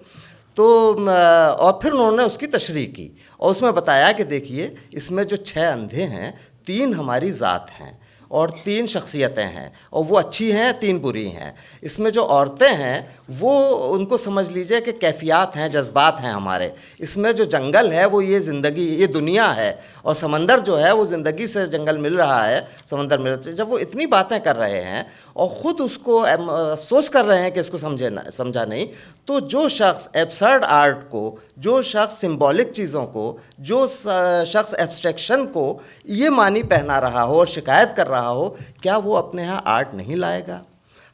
तो और फिर उन्होंने उसकी तशरीह की और उसमें बताया कि देखिए इसमें जो 6 अंधे हैं, 3 हमारी ज़ात हैं और 3 शख्सियतें हैं और वो अच्छी हैं, 3 बुरी हैं। इसमें जो औरतें हैं वो उनको समझ लीजिए कि कैफियत हैं, जज्बात हैं हमारे। इसमें जो जंगल है वो ये ज़िंदगी, ये दुनिया है, और समंदर जो है वो ज़िंदगी से जंगल मिल रहा है, समंदर मिल रहा है। जब वो इतनी बातें कर रहे हैं और ख़ुद उसको अफसोस कर रहे हैं कि इसको समझा नहीं, तो जो शख्स एब्सर्ड आर्ट को, जो शख्स सिंबॉलिक चीज़ों को, जो शख्स एब्स्ट्रैक्शन को ये मानी पहना रहा हो और शिकायत कर रहा हो, क्या वो अपने यहाँ आर्ट नहीं लाएगा?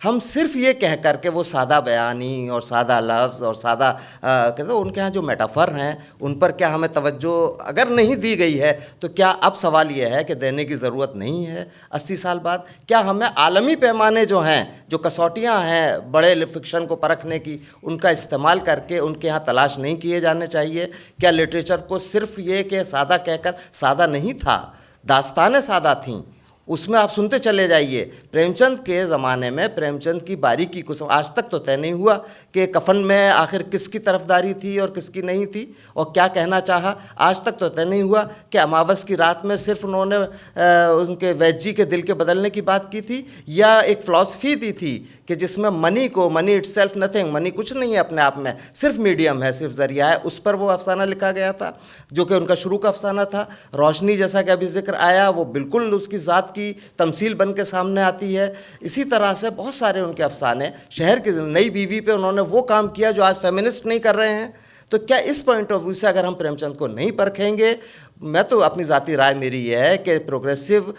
हम सिर्फ ये कह कर के वो सादा बयानी और सादा लफ्ज़ और सादा कहते हैं उनके यहाँ जो मेटाफर हैं उन पर क्या हमें तवज्जो अगर नहीं दी गई है, तो क्या अब सवाल ये है कि देने की ज़रूरत नहीं है 80 साल बाद? क्या हमें आलमी पैमाने जो हैं, जो कसौटियाँ हैं बड़े फिक्शन को परखने की, उनका इस्तेमाल करके उनके यहाँ तलाश नहीं किए जाने चाहिए? क्या लिटरेचर को सिर्फ ये कि सादा कहकर, सादा नहीं था, दास्तानें सादा थीं, उसमें आप सुनते चले जाइए। प्रेमचंद के ज़माने में प्रेमचंद की बारीकी कुछ आज तक तो तय नहीं हुआ कि कफन में आखिर किसकी तरफदारी थी और किसकी नहीं थी और क्या कहना चाहा। आज तक तो तय नहीं हुआ कि अमावस की रात में सिर्फ उन्होंने उनके वैद्य जी के दिल के बदलने की बात की थी या एक फ़िलॉसफी दी थी कि जिसमें मनी इटसेल्फ नथिंग, मनी कुछ नहीं है अपने आप में, सिर्फ मीडियम है, सिर्फ ज़रिया है। उस पर वो अफसाना लिखा गया था जो कि उनका शुरू का अफसाना था। रोशनी जैसा कि अभी जिक्र आया, वो बिल्कुल उसकी ज़ात की तमसील बन के सामने आती है। इसी तरह से बहुत सारे उनके अफसाने, शहर की नई बीवी पे उन्होंने वो काम किया जो आज फेमिनिस्ट नहीं कर रहे हैं। तो क्या इस पॉइंट ऑफ व्यू से अगर हम प्रेमचंद को नहीं परखेंगे, मैं तो अपनी ज़ाती राय मेरी ये है कि प्रोग्रेसिव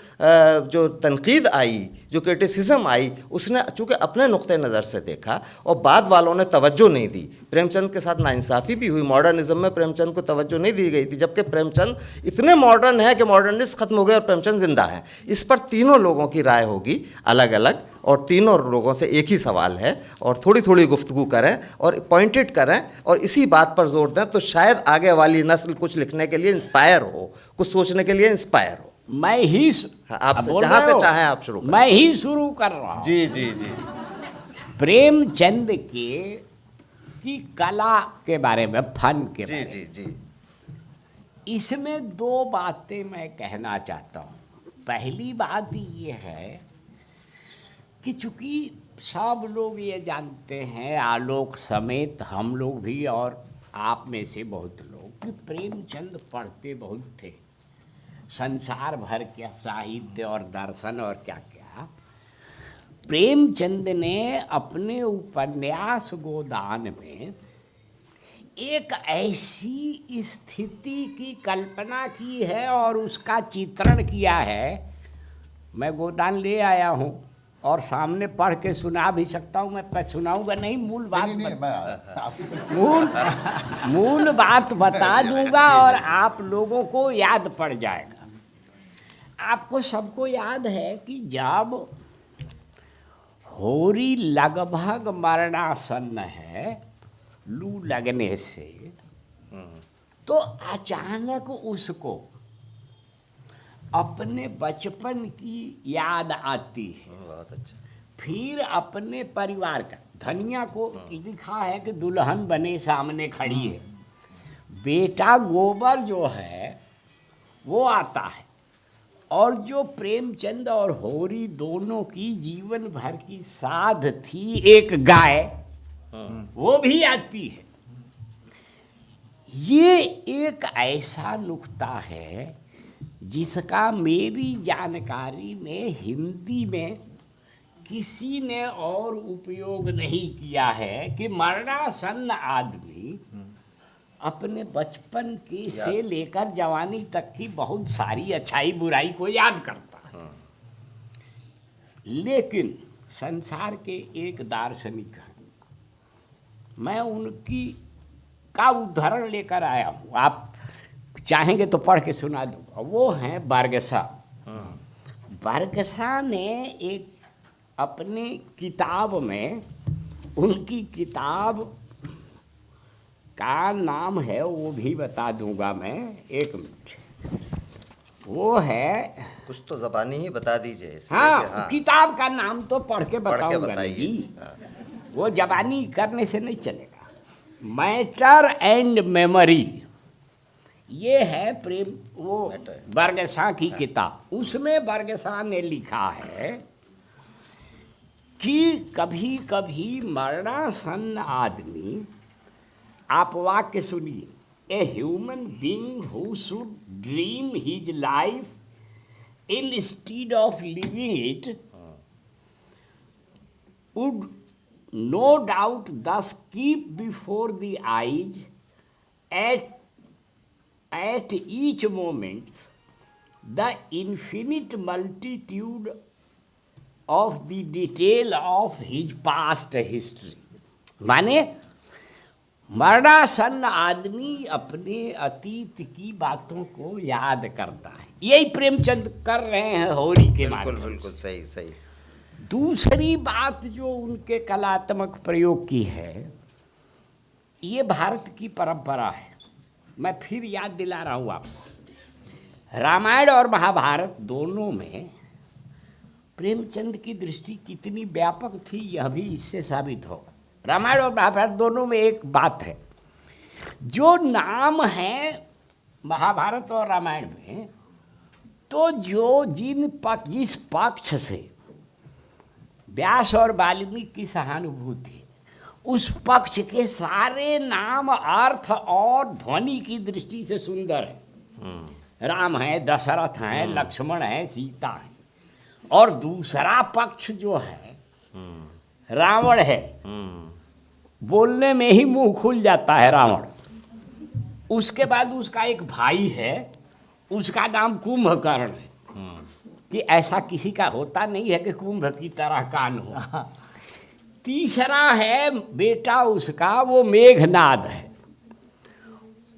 जो तनकीद आई, जो क्रिटिसिज्म आई, उसने चूँकि अपने नुक्ते नज़र से देखा और बाद वालों ने तवज्जो नहीं दी। प्रेमचंद के साथ नाइंसाफ़ी भी हुई, मॉडर्निज़म में प्रेमचंद को तवज्जो नहीं दी गई थी, जबकि प्रेमचंद इतने मॉडर्न है कि मॉडर्निस्ट ख़त्म हो गए और प्रेमचंद ज़िंदा है। इस पर तीनों लोगों की राय होगी अलग अलग और तीनों लोगों से एक ही सवाल है और थोड़ी थोड़ी गुफ्तगू करें और पॉइंटेड करें और इसी बात पर जोर दें, तो शायद आगे वाली नस्ल कुछ लिखने के लिए इंस्पायर हो, कुछ सोचने के लिए इंस्पायर हो। मैं ही आपसे जहाँ से चाहें आप शुरू करें। मैं ही शुरू कर रहा हूँ। जी जी जी। प्रेमचंद की कला के बारे में, फन के जी बारे में, जी जी। इसमें 2 बातें मैं कहना चाहता हूँ। पहली बात ये है कि चूँकि सब लोग ये जानते हैं, आलोक समेत हम लोग भी और आप में से बहुत लोग, कि प्रेमचंद पढ़ते बहुत थे, संसार भर के साहित्य और दर्शन और क्या क्या। प्रेमचंद ने अपने उपन्यास गोदान में एक ऐसी स्थिति की कल्पना की है और उसका चित्रण किया है। मैं गोदान ले आया हूँ और सामने पढ़ के सुना भी सकता हूँ। मैं सुनाऊंगा नहीं, मूल बात बता दूंगा और आप लोगों को याद पड़ जाएगा। आपको सबको याद है कि जब होरी लगभग मरणासन्न है लू लगने से, तो अचानक उसको अपने बचपन की याद आती है। बहुत अच्छा। फिर अपने परिवार का, धनिया को लिखा है कि दुल्हन बने सामने खड़ी है, बेटा गोबर जो है वो आता है, और जो प्रेमचंद और होरी दोनों की जीवन भर की साध थी एक गाय, वो भी आती है। ये एक ऐसा नुक्ता है जिसका मेरी जानकारी में हिंदी में किसी ने और उपयोग नहीं किया है कि मरणासन्न आदमी अपने बचपन की से लेकर जवानी तक की बहुत सारी अच्छाई बुराई को याद करता है। लेकिन संसार के एक दार्शनिक हैं, मैं उनकी का उदाहरण लेकर आया हूँ, आप चाहेंगे तो पढ़ के सुना दूँ। वो हैं बरगसा। बरगसा ने एक अपने किताब में, उनकी किताब का नाम है वो भी बता दूंगा मैं, एक मिनट। वो है, कुछ तो ज़बानी ही बता दीजिए इसलिए हाँ, कि हाँ किताब का नाम तो पढ़ के पढ़ के बताऊंगा बताइए। जी, वो जबानी करने से नहीं चलेगा। मैटर एंड मेमोरी, ये है प्रेम वो बरगसा की किताब। उसमें बरगसा ने लिखा है कि कभी कभी मरणासन्न आदमी, आप वाक्य सुनिए, a human being who should dream his life instead of living it would no doubt thus keep before the eyes at each moment the infinite multitude of the detail of his past history। माने मरणासन्न आदमी अपने अतीत की बातों को याद करता है। यही प्रेमचंद कर रहे हैं होरी के बिल्कुल माध्यम बिल्कुल से। सही सही। दूसरी बात जो उनके कलात्मक प्रयोग की है, ये भारत की परंपरा है। मैं फिर याद दिला रहा हूँ आपको, रामायण और महाभारत दोनों में प्रेमचंद की दृष्टि कितनी व्यापक थी, यह भी इससे साबित होगा। रामायण और महाभारत दोनों में एक बात है, जो नाम है महाभारत और रामायण में, तो जो जिस पक्ष से व्यास और वाल्मीकि की सहानुभूति, उस पक्ष के सारे नाम अर्थ और ध्वनि की दृष्टि से सुंदर है। राम है, दशरथ हैं, लक्ष्मण है, सीता है। और दूसरा पक्ष जो है रावण है, बोलने में ही मुंह खुल जाता है रावण। उसके बाद उसका एक भाई है, उसका नाम कुंभकर्ण है, कि ऐसा किसी का होता नहीं है कि कुंभ की तरह कान हो। तीसरा है बेटा उसका, वो मेघनाद है।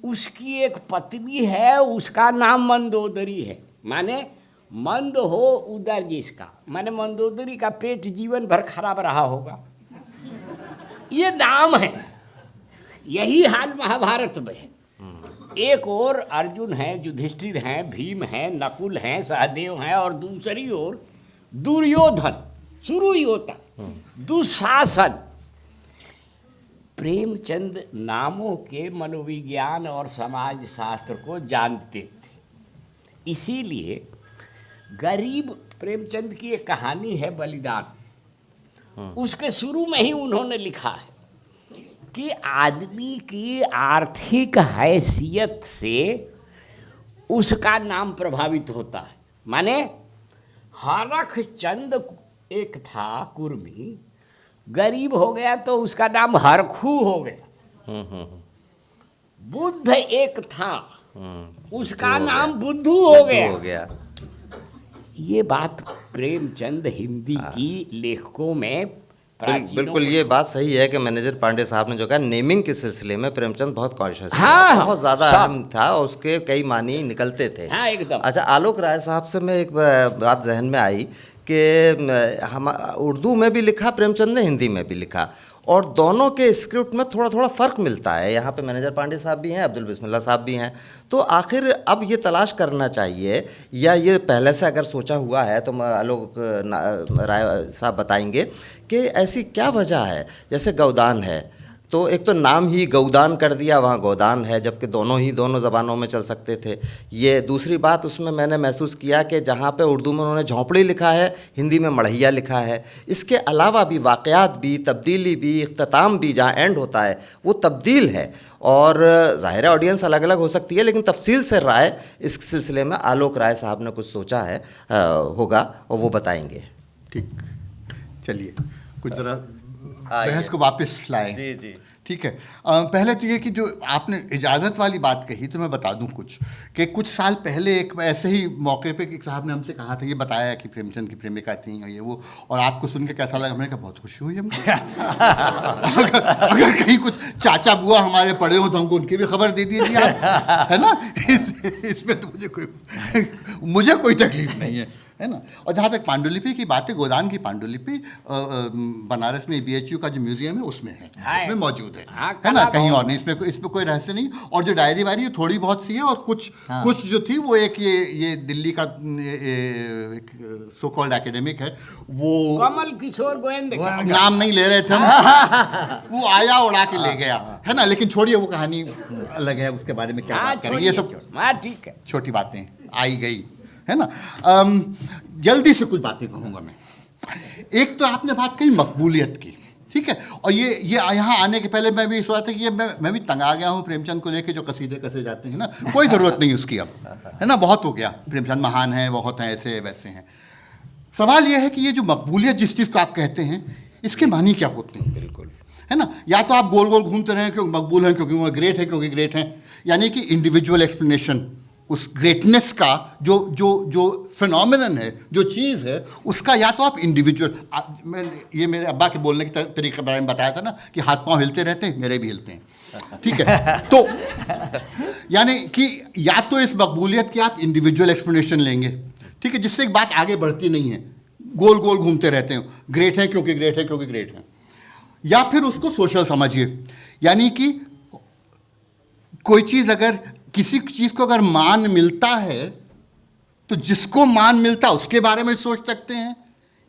उसकी एक पत्नी है, उसका नाम मंदोदरी है। माने मंद हो उदर जिसका, माने मंदोदरी का पेट जीवन भर खराब रहा होगा। ये नाम है। यही हाल महाभारत में है। एक ओर अर्जुन हैं, युधिष्ठिर हैं, भीम हैं, नकुल हैं, सहदेव हैं, और दूसरी ओर दुर्योधन, शुरू ही होता दुशासन। प्रेमचंद नामों के मनोविज्ञान और समाज शास्त्र को जानते थे। इसीलिए गरीब, प्रेमचंद की एक कहानी है बलिदान, उसके शुरू में ही उन्होंने लिखा है कि आदमी की आर्थिक हैसियत से उसका नाम प्रभावित होता है। माने हरख चंद एक था कुर्मी, गरीब हो गया तो उसका नाम हरखू हो गया। बुद्ध एक था, उसका नाम बुद्धू हो गया। ये बात प्रेमचंद हिंदी की लेखकों में बिल्कुल ये बात सही है कि मैनेजर पांडे साहब ने जो कहा, नेमिंग के सिलसिले में प्रेमचंद बहुत कॉन्शियस था, हाँ, बहुत ज़्यादा अहम था, और उसके कई मानी निकलते थे। हाँ, एकदम। अच्छा, आलोक राय साहब से मैं एक बात जहन में आई कि हम उर्दू में भी लिखा प्रेमचंद ने, हिंदी में भी लिखा, और दोनों के स्क्रिप्ट में थोड़ा थोड़ा फ़र्क मिलता है। यहाँ पे मैनेजर पांडे साहब भी हैं, अब्दुल बिस्मिल्लाह साहब भी हैं। तो आखिर अब ये तलाश करना चाहिए, या ये पहले से अगर सोचा हुआ है, तो आलोक राय साहब बताएंगे कि ऐसी क्या वजह है। जैसे गौदान है, तो एक तो नाम ही गौदान कर दिया, वहाँ गोदान है, जबकि दोनों ज़बानों में चल सकते थे। ये दूसरी बात उसमें मैंने महसूस किया कि जहाँ पे उर्दू में उन्होंने झोंपड़ी लिखा है, हिंदी में मढ़ैया लिखा है। इसके अलावा भी वाक़यात भी, तब्दीली भी, इख्तिताम भी, जहाँ एंड होता है वो तब्दील है। और ज़ाहिर है ऑडियंस अलग अलग हो सकती है, लेकिन तफसील से राय इस सिलसिले में आलोक राय साहब ने कुछ सोचा है होगा, और वो बताएंगे। ठीक, चलिए कुछ ज़रा बहस को वापस लाएं। जी जी। ठीक है। पहले तो ये कि जो आपने इजाज़त वाली बात कही तो मैं बता दूं कुछ, कि कुछ साल पहले एक ऐसे ही मौके पे एक साहब ने हमसे कहा था, ये बताया कि प्रेमचंद की प्रेमिका थी और ये वो, और आपको सुन के कैसा लगा? मैंने कहा बहुत खुशी हुई हमको। अगर कहीं कुछ चाचा बुआ हमारे पड़े हो तो हमको उनकी भी खबर दे दीजिए आप, है ना। इसमें तो मुझे कोई तकलीफ नहीं है ना। और जहाँ तक पांडुलिपि की बात है, गोदान की पांडुलिपि बनारस में BHU का जो म्यूजियम है उसमें है, उसमें मौजूद है ना, कहीं और नहीं। इसमें कोई रहस्य नहीं। और जो डायरी वायरी थोड़ी बहुत सी है, और कुछ जो थी वो एक ये दिल्ली का सो कॉल्ड एकेडमिक है, वो कमल किशोर गोविंद नाम नहीं ले रहे थे हम, वो आया उड़ा के ले गया, है ना। लेकिन छोड़िए, वो कहानी अलग है, उसके बारे में क्या बात करेंगे, ये सब ठीक है, छोटी बातें आई गई, है ना। जल्दी से कुछ बातें कहूँगा मैं। एक तो आपने बात कही मकबूलियत की, ठीक है। और ये यहाँ आने के पहले मैं भी सोचा था कि ये मैं भी तंग आ गया हूँ प्रेमचंद को लेके, जो कसीदे कसे जाते हैं ना, कोई ज़रूरत नहीं उसकी अब, है ना। बहुत हो गया, प्रेमचंद महान है, बहुत हैं, ऐसे वैसे हैं। सवाल ये है कि ये जो मकबूलियत जिस चीज़ को आप कहते हैं, इसके मानी क्या होते हैं? बिल्कुल, है ना। या तो आप गोल गोल घूमते रहें क्योंकि मकबूल हैं, क्योंकि वो ग्रेट है, क्योंकि ग्रेट हैं, यानी कि इंडिविजुअल एक्सप्लेनेशन उस ग्रेटनेस का जो फिनोमिनन है, जो चीज़ है, उसका या तो आप इंडिविजुअल, ये मेरे अब्बा के बोलने के तरीके के बारे में बताया था ना, कि हाथ पांव हिलते रहते हैं, मेरे भी हिलते हैं, ठीक है। तो यानी कि या तो इस मकबूलियत की आप इंडिविजुअल एक्सप्लेनेशन लेंगे, ठीक है, जिससे एक बात आगे बढ़ती नहीं है, गोल गोल घूमते रहते हैं, ग्रेट है क्योंकि ग्रेट है, क्योंकि ग्रेट है। या फिर उसको सोशल समझिए, यानी कि कोई चीज़, अगर किसी चीज़ को अगर मान मिलता है तो जिसको मान मिलता उसके बारे में सोच सकते हैं,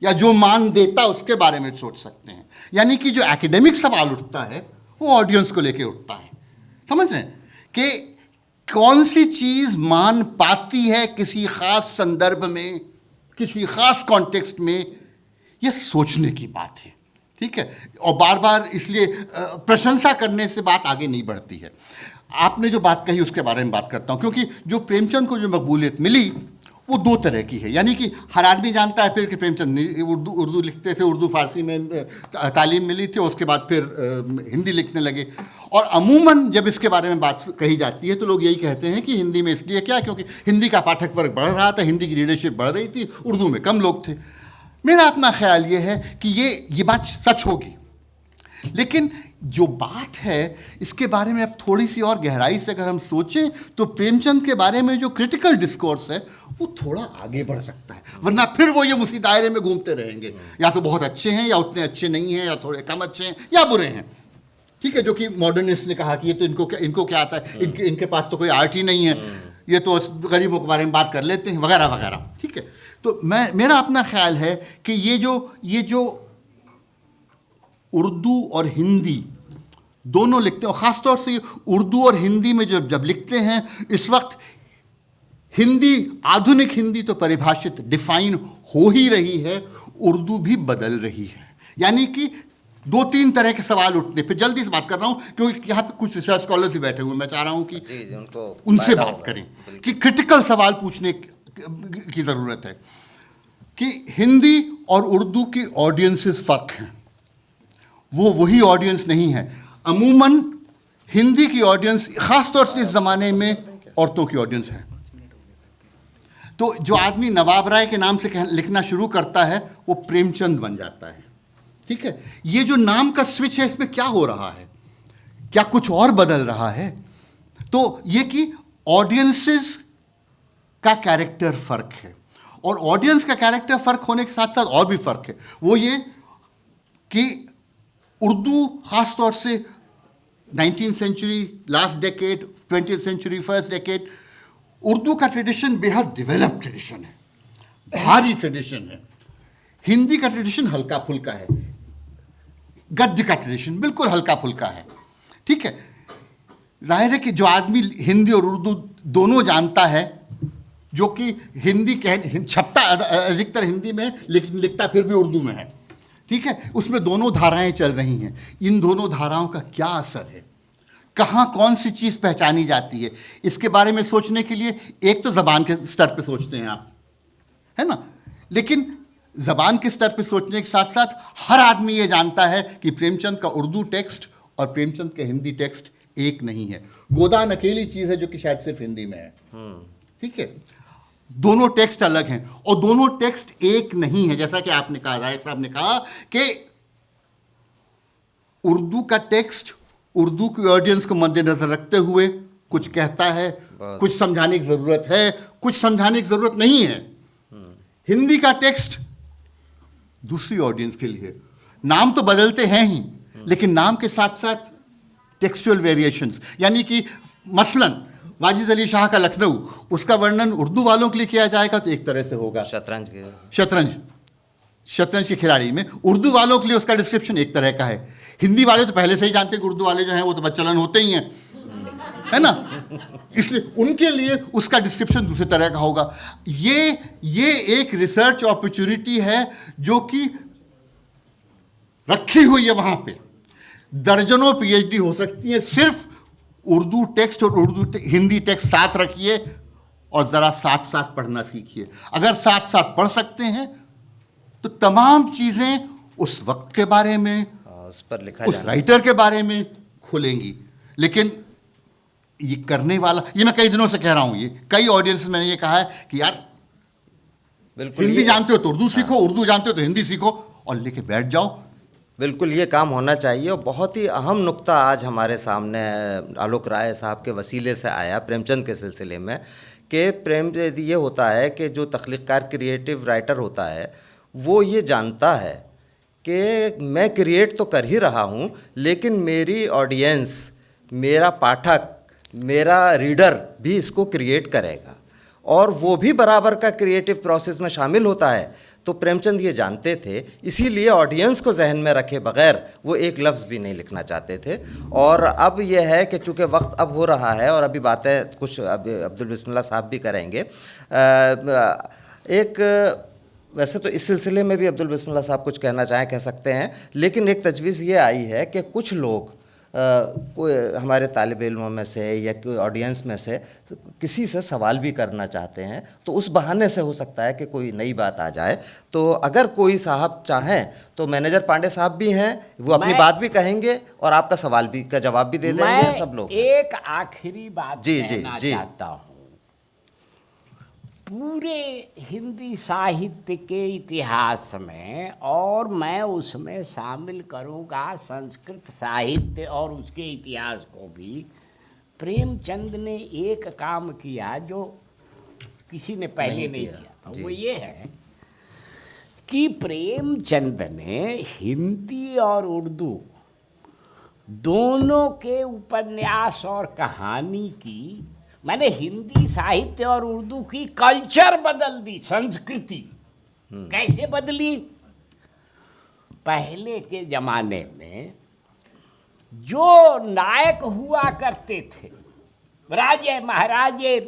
या जो मान देता उसके बारे में सोच सकते हैं। यानी कि जो एकेडमिक सवाल उठता है वो ऑडियंस को लेके उठता है, समझ रहे हैं, कि कौन सी चीज़ मान पाती है किसी खास संदर्भ में, किसी खास कॉन्टेक्स्ट में, ये सोचने की बात है, ठीक है। और बार बार इसलिए प्रशंसा करने से बात आगे नहीं बढ़ती है। आपने जो बात कही उसके बारे में बात करता हूँ, क्योंकि जो प्रेमचंद को जो मकबूलियत मिली वो दो तरह की है। यानी कि हर आदमी जानता है फिर कि प्रेमचंद उर्दू लिखते थे, उर्दू फारसी में तालीम मिली थी, उसके बाद फिर हिंदी लिखने लगे। और अमूमन जब इसके बारे में बात कही जाती है तो लोग यही कहते हैं कि हिंदी में इसलिए क्या, क्योंकि हिंदी का पाठक वर्ग बढ़ रहा था, हिंदी की रीडरशिप बढ़ रही थी, उर्दू में कम लोग थे। मेरा अपना ख्याल ये है कि ये बात सच होगी, लेकिन जो बात है इसके बारे में अब थोड़ी सी और गहराई से अगर हम सोचें तो प्रेमचंद के बारे में जो क्रिटिकल डिस्कोर्स है वो थोड़ा आगे बढ़ सकता है, वरना फिर वो ये उसी दायरे में घूमते रहेंगे, या तो बहुत अच्छे हैं, या उतने अच्छे नहीं हैं, या थोड़े कम अच्छे हैं, या बुरे हैं, ठीक है। जो कि मॉडर्निस्ट ने कहा कि ये तो इनको क्या आता है, इनके पास तो कोई आर्ट ही नहीं है, ये तो गरीबों के बारे में बात कर लेते हैं, वगैरह वगैरह, ठीक है। तो मेरा अपना ख्याल है कि ये जो उर्दू और हिंदी दोनों लिखते हैं, और ख़ासतौर से उर्दू और हिंदी में जब लिखते हैं, इस वक्त हिंदी, आधुनिक हिंदी तो परिभाषित, डिफाइन हो ही रही है, उर्दू भी बदल रही है। यानी कि दो तीन तरह के सवाल उठने पे, जल्दी से बात कर रहा हूँ क्योंकि यहाँ पे कुछ रिसर्च स्कॉलर्स भी बैठे हुए, मैं चाह रहा हूँ कि उनसे बात करें कि क्रिटिकल सवाल पूछने की ज़रूरत है कि हिंदी और उर्दू की ऑडियंसेस फ़र्क हैं, वो वही ऑडियंस नहीं है। अमूमन हिंदी की ऑडियंस, ख़ास तौर से इस ज़माने में, औरतों की ऑडियंस है। तो जो आदमी नवाब राय के नाम से लिखना शुरू करता है वो प्रेमचंद बन जाता है, ठीक है। ये जो नाम का स्विच है, इसमें क्या हो रहा है, क्या कुछ और बदल रहा है? तो ये कि ऑडियंसेस का कैरेक्टर फ़र्क है, और ऑडियंस का कैरेक्टर फ़र्क होने के साथ साथ और भी फ़र्क है। वो ये कि उर्दू ख़ास तौर से 19th century last decade, 20th century first decade, Urdu का ट्रेडिशन बेहद डेवलप्ड ट्रेडिशन है, भारी ट्रेडिशन है। हिंदी का ट्रेडिशन हल्का फुल्का है, गद्य का ट्रेडिशन बिल्कुल हल्का फुल्का है, ठीक है। जाहिर है कि जो आदमी हिंदी और उर्दू दोनों जानता है, जो कि हिंदी छपता अधिकतर हिंदी में, लिखता फिर भी उर्दू में है, ठीक है, उसमें दोनों धाराएं चल रही हैं। इन दोनों धाराओं का क्या असर है, कहाँ कौन सी चीज़ पहचानी जाती है, इसके बारे में सोचने के लिए एक तो ज़बान के स्तर पे सोचते हैं आप, है ना, लेकिन ज़बान के स्तर पे सोचने के साथ साथ हर आदमी ये जानता है कि प्रेमचंद का उर्दू टेक्स्ट और प्रेमचंद के हिंदी टेक्स्ट एक नहीं है। गोदान अकेली चीज़ है जो कि शायद सिर्फ हिंदी में है, ठीक है। दोनों टेक्स्ट अलग हैं और दोनों टेक्स्ट एक नहीं है। जैसा कि आपने कहा, राय साहब ने कहा कि उर्दू का टेक्स्ट उर्दू की ऑडियंस को मद्देनजर रखते हुए कुछ कहता है, कुछ समझाने की ज़रूरत है, कुछ समझाने की ज़रूरत नहीं है। हिंदी का टेक्स्ट दूसरी ऑडियंस के लिए, नाम तो बदलते हैं ही, लेकिन नाम के साथ साथ टेक्सचुअल वेरिएशंस, यानी कि मसलन वाजिद अली शाह का लखनऊ, उसका वर्णन उर्दू वालों के लिए किया जाएगा तो एक तरह से होगा, शतरंज के खिलाड़ी में। उर्दू वालों के लिए उसका डिस्क्रिप्शन एक तरह का है। हिंदी वाले तो पहले से ही जानते हैं कि उर्दू वाले जो हैं वो तो बच्चलन होते ही हैं, है ना, इसलिए उनके लिए उसका डिस्क्रिप्शन दूसरी तरह का होगा। ये एक रिसर्च अपॉर्चुनिटी है जो कि रखी हुई है वहां पे। दर्जनों पीएचडी हो सकती है, सिर्फ उर्दू टेक्स्ट और हिंदी टेक्स्ट साथ रखिए और ज़रा साथ साथ पढ़ना सीखिए। अगर साथ साथ पढ़ सकते हैं तो तमाम चीज़ें उस वक्त के बारे में, उस पर लिखा उस राइटर के बारे में खुलेंगी। लेकिन ये करने वाला, ये मैं कई दिनों से कह रहा हूँ, ये कई ऑडियंस में मैंने ये कहा है कि यार हिंदी जानते हो तो उर्दू सीखो, उर्दू जानते हो तो हिंदी सीखो और लेके बैठ जाओ। बिल्कुल ये काम होना चाहिए। और बहुत ही अहम नुक्ता आज हमारे सामने आलोक राय साहब के वसीले से आया प्रेमचंद के सिलसिले में, कि ये होता है कि जो तख्लीक़कार क्रिएटिव राइटर होता है वो ये जानता है कि मैं क्रिएट तो कर ही रहा हूँ, लेकिन मेरी ऑडियंस, मेरा पाठक, मेरा रीडर भी इसको क्रिएट करेगा और वो भी बराबर का क्रिएटिव प्रोसेस में शामिल होता है। तो प्रेमचंद ये जानते थे, इसीलिए ऑडियंस को जहन में रखे बगैर वो एक लफ्ज़ भी नहीं लिखना चाहते थे। और अब ये है कि चूँकि वक्त अब हो रहा है और अभी बातें कुछ अब्दुल बिस्मिल्लाह साहब भी करेंगे। वैसे तो इस सिलसिले में भी अब्दुल बिस्मिल्लाह साहब कुछ कहना चाहें कह सकते हैं, लेकिन एक तजवीज़ ये आई है कि कुछ लोग कोई हमारे तालिब इल्मों में से या कोई ऑडियंस में से किसी से सवाल भी करना चाहते हैं, तो उस बहाने से हो सकता है कि कोई नई बात आ जाए। तो अगर कोई साहब चाहें तो मैनेजर पांडे साहब भी हैं, वो अपनी बात भी कहेंगे और आपका सवाल भी का जवाब भी दे देंगे। सब लोग एक आखिरी बात कहना चाहता हूँ। पूरे हिंदी साहित्य के इतिहास में, और मैं उसमें शामिल करूँगा संस्कृत साहित्य और उसके इतिहास को भी, प्रेमचंद ने एक काम किया जो किसी ने पहले नहीं किया था। वो ये है कि प्रेमचंद ने हिंदी और उर्दू दोनों के उपन्यास और कहानी की, मैंने हिंदी साहित्य और उर्दू की कल्चर बदल दी, संस्कृति। कैसे बदली? पहले के जमाने में जो नायक हुआ करते थे, राजे महाराजे,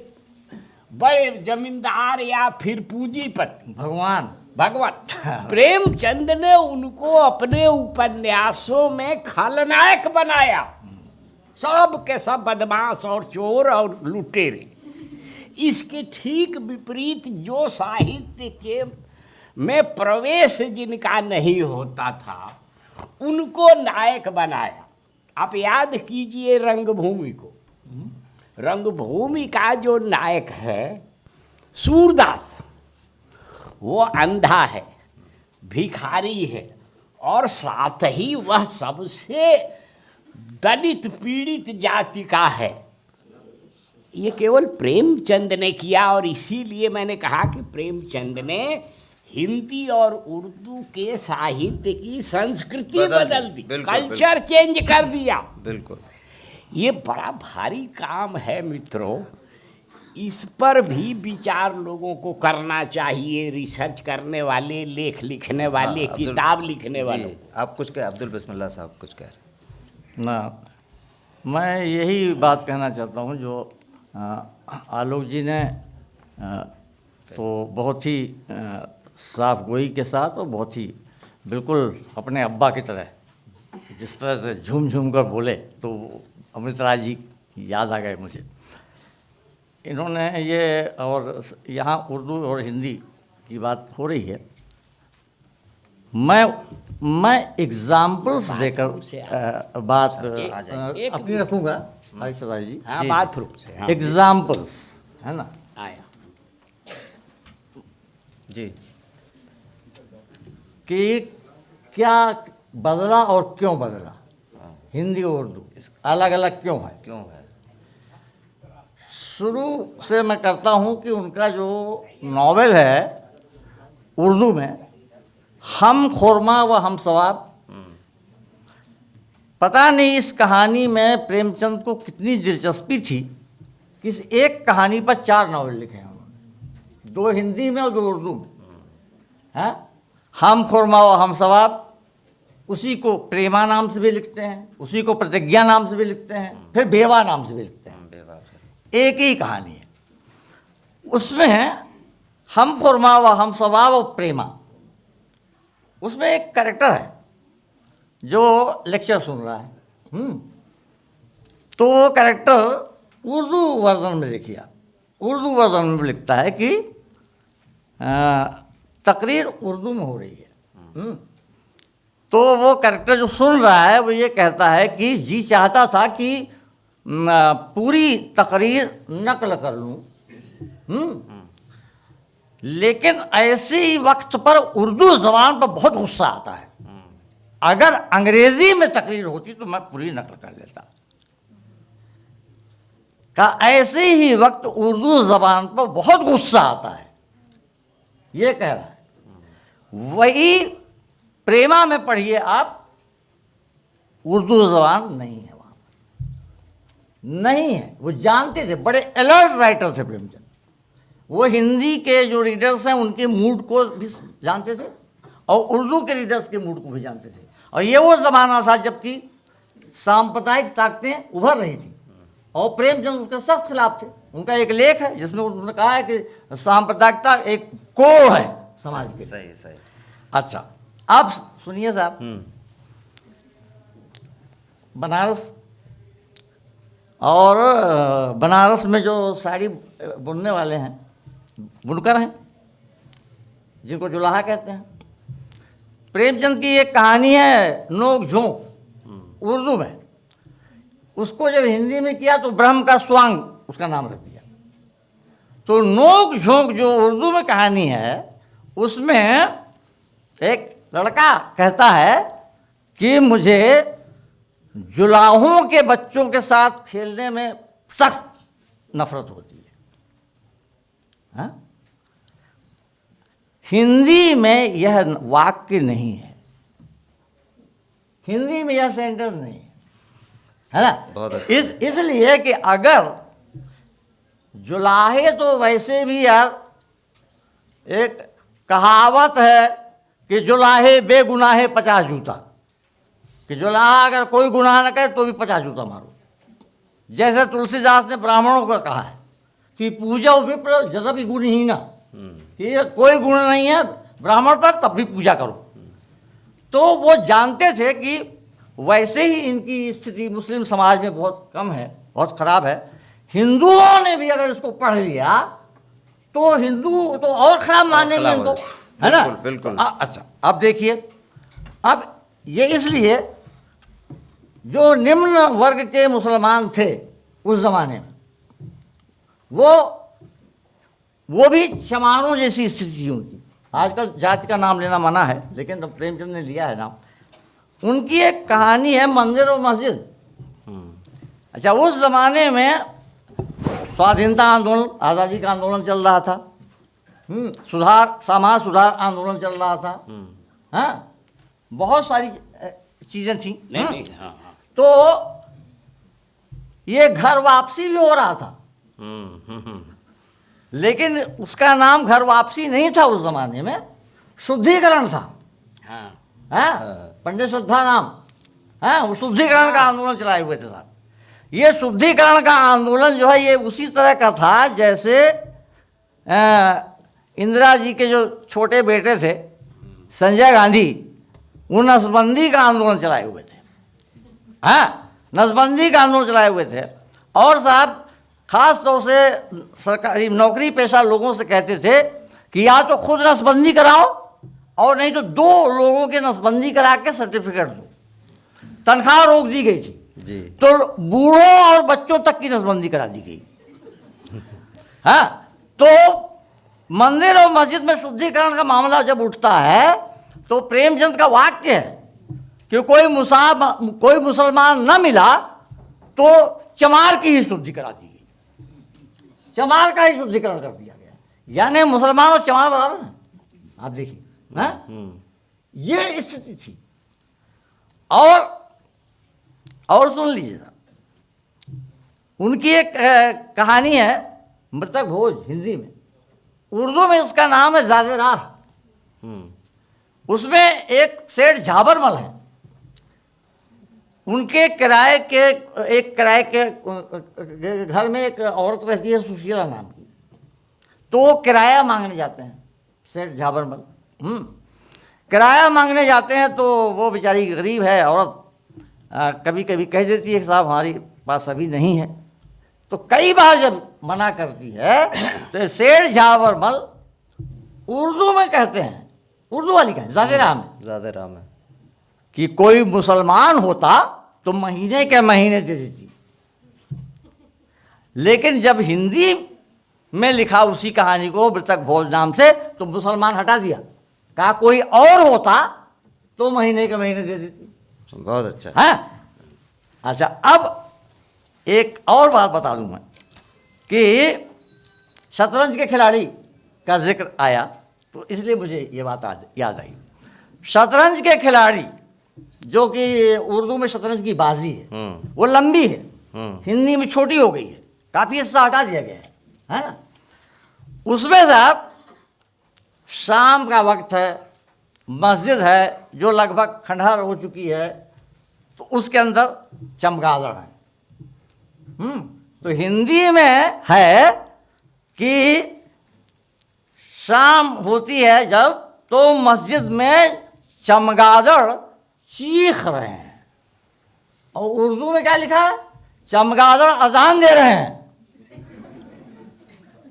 बड़े जमींदार या फिर पूंजीपति, भगवान प्रेमचंद ने उनको अपने उपन्यासों में खलनायक बनाया। सब के सब बदमाश और चोर और लुटेरे। इसके ठीक विपरीत जो साहित्य के में प्रवेश जिनका नहीं होता था उनको नायक बनाया। आप याद कीजिए रंगभूमि को। रंगभूमि का जो नायक है सूरदास, वो अंधा है, भिखारी है और साथ ही वह सबसे दलित पीड़ित जाति का है। ये केवल प्रेमचंद ने किया और इसीलिए मैंने कहा कि प्रेमचंद ने हिंदी और उर्दू के साहित्य की संस्कृति बदल दी, कल्चर चेंज कर दिया। बिल्कुल, ये बड़ा भारी काम है मित्रों। इस पर भी विचार लोगों को करना चाहिए, रिसर्च करने वाले, लेख लिखने वाले, किताब लिखने वाले। आप कुछ कह, अब्दुल बिस्मिल्लाह साहब कुछ कह रहे ना। मैं यही बात कहना चाहता हूँ जो आलोक जी ने तो बहुत ही साफ गोई के साथ और बहुत ही बिल्कुल अपने अब्बा की तरह जिस तरह से झूम झूम कर बोले, तो अमृतराज जी याद आ गए मुझे। इन्होंने ये, और यहाँ उर्दू और हिंदी की बात हो रही है, मैं एग्जाम्पल्स देकर से बात एक अपनी रखूंगा भाई सदाई जी। हाँ, बात रूप से हाँ, एग्जाम्पल्स है ना, आया जी कि क्या बदला और क्यों बदला, हिंदी और उर्दू अलग अलग क्यों है। क्यों है? शुरू से मैं करता हूँ कि उनका जो नावल है उर्दू में, हम खुरमा व हम सवाब, पता नहीं इस कहानी में प्रेमचंद को कितनी दिलचस्पी थी कि इस एक कहानी पर 4 नावल लिखे हैं उन्होंने, 2 हिंदी में और 2 उर्दू में। हैं, हम खुरमा व हम सवाब, उसी को प्रेमा नाम से भी लिखते हैं, उसी को प्रतिज्ञा नाम से भी लिखते हैं, फिर बेवा नाम से भी लिखते हैं। एक ही कहानी है। उसमें हम खुरमा व हम सवाब और प्रेमा, उसमें एक कैरेक्टर है जो लेक्चर सुन रहा है। तो वो कैरेक्टर उर्दू वर्जन में देखिए आप, उर्दू वर्जन में लिखता है कि तकरीर उर्दू में हो रही है। तो वो कैरेक्टर जो सुन रहा है वो ये कहता है कि जी चाहता था कि पूरी तकरीर नकल कर लूँ, लेकिन ऐसी वक्त पर उर्दू ज़बान पर बहुत गुस्सा आता है, अगर अंग्रेज़ी में तकरीर होती तो मैं पूरी नकल कर लेता। का ऐसे ही वक्त उर्दू ज़बान पर बहुत गुस्सा आता है, ये कह रहा है। वही प्रेमा में पढ़िए आप, उर्दू ज़बान नहीं है वहाँ पर, नहीं है। वो जानते थे, बड़े अलर्ट राइटर थे प्रेमचंद। वो हिंदी के जो रीडर्स हैं उनके मूड को भी जानते थे और उर्दू के रीडर्स के मूड को भी जानते थे। और ये वो ज़माना था जबकि सांप्रदायिक ताकतें उभर रही थी और प्रेमचंद उसके सख्त खिलाफ थे। उनका एक लेख है जिसमें उन्होंने कहा है कि सांप्रदायिकता एक कोढ़ है समाज के। सही सही। अच्छा, अब सुनिए साहब, बनारस और बनारस में जो साड़ी बुनने वाले हैं, बुनकर हैं, जिनको जुलाहा कहते हैं, प्रेमचंद की एक कहानी है नोक झोंक उर्दू में। उसको जब हिंदी में किया तो ब्रह्म का स्वांग उसका नाम रख दिया। तो नोक झोंक जो उर्दू में कहानी है उसमें एक लड़का कहता है कि मुझे जुलाहों के बच्चों के साथ खेलने में सख्त नफरत होती है। हाँ? हिंदी में यह वाक्य नहीं है, हिंदी में यह सेंटेंस नहीं है ना। बहुत अच्छा। इसलिए कि अगर जुलाहे तो वैसे भी यार, एक कहावत है कि जुलाहे बेगुनाहे 50 जूता, कि जुलाहा अगर कोई गुनाह न करे तो भी 50 जूता मारो। जैसे तुलसीदास ने ब्राह्मणों को कहा है कि पूजा विप्र जदपि गुणहीना, कि कोई गुण नहीं है ब्राह्मण पर तब भी पूजा करो। तो वो जानते थे कि वैसे ही इनकी स्थिति मुस्लिम समाज में बहुत कम है, बहुत खराब है। हिंदुओं ने भी अगर इसको पढ़ लिया तो हिंदू तो और खराब मानेंगे इनको, है ना। बिल्कुल। अच्छा, अब देखिए, अब ये इसलिए जो निम्न वर्ग के मुसलमान थे उस जमाने में, वो भी चमारों जैसी स्थिति थी उनकी। आजकल जाति का नाम लेना मना है, लेकिन तो प्रेमचंद ने लिया है नाम। उनकी एक कहानी है मंदिर और मस्जिद। अच्छा, उस ज़माने में स्वाधीनता आंदोलन, आज़ादी का आंदोलन चल रहा था, समाज सुधार आंदोलन चल रहा था, हाँ, बहुत सारी चीज़ें थी। नहीं, हाँ। तो ये घर वापसी भी हो रहा था, लेकिन उसका नाम घर वापसी नहीं था उस जमाने में, शुद्धिकरण था। हाँ, पंडित श्रद्धा नाम, हाँ, वो शुद्धिकरण का आंदोलन चलाए हुए थे साहब। ये शुद्धिकरण का आंदोलन जो है ये उसी तरह का था जैसे इंदिरा जी के जो छोटे बेटे थे संजय गांधी, वो नसबंदी का आंदोलन चलाए हुए थे। हाँ, नसबंदी का आंदोलन चलाए हुए थे। और साहब खास तौर से सरकारी नौकरी पेशा लोगों से कहते थे कि या तो खुद नसबंदी कराओ और नहीं तो 2 लोगों की नसबंदी करा के सर्टिफिकेट दो, तनख्वाह रोक दी गई थी। जी। तो बूढ़ों और बच्चों तक की नसबंदी करा दी गई। हाँ, तो मंदिर और मस्जिद में शुद्धिकरण का मामला जब उठता है तो प्रेमचंद का वाक्य है कि कोई मुसलमान न मिला तो चमार की ही शुद्धि करा दी गई, चमार का ही शुद्धिकरण कर दिया गया। यानी मुसलमान और चमार बराबर हैं, आप देखिए। हाँ, ये स्थिति थी। और सुन लीजिएगा, उनकी एक कहानी है मृतक भोज, हिंदी में। उर्दू में उसका नाम है ज़ाज़राह। उसमें एक सेठ झाबरमल है, उनके किराए के घर में एक औरत रहती है सुशीला नाम की। तो वो किराया मांगने जाते हैं, सेठ झाबरमल किराया मांगने जाते हैं। तो वो बेचारी गरीब है औरत, कभी कभी कह देती है कि साहब हमारे पास अभी नहीं है। तो कई बार जब मना करती है तो सेठ झाबरमल उर्दू में कहते हैं, उर्दू वाली कहें ज़ाज़राह में, कि कोई मुसलमान होता तो महीने के महीने दे देती। लेकिन जब हिंदी में लिखा उसी कहानी को मृतक भोज नाम से, तो मुसलमान हटा दिया, कहा कोई और होता तो महीने के महीने दे देती। बहुत अच्छा। हाँ, अच्छा, अब एक और बात बता दूं मैं कि शतरंज के खिलाड़ी का जिक्र आया तो इसलिए मुझे ये बात याद आई। शतरंज के खिलाड़ी, जो कि उर्दू में शतरंज की बाजी है, वो लंबी है, हिंदी में छोटी हो गई है, काफ़ी हिस्सा हटा दिया गया है ना। उसमें साहब शाम का वक्त है, मस्जिद है जो लगभग खंडहर हो चुकी है, तो उसके अंदर चमगादड़ है। तो हिंदी में है कि शाम होती है जब, तो मस्जिद में चमगादड़ चीख रहे हैं। और उर्दू में क्या लिखा है? चमगादड़ अजान दे रहे हैं,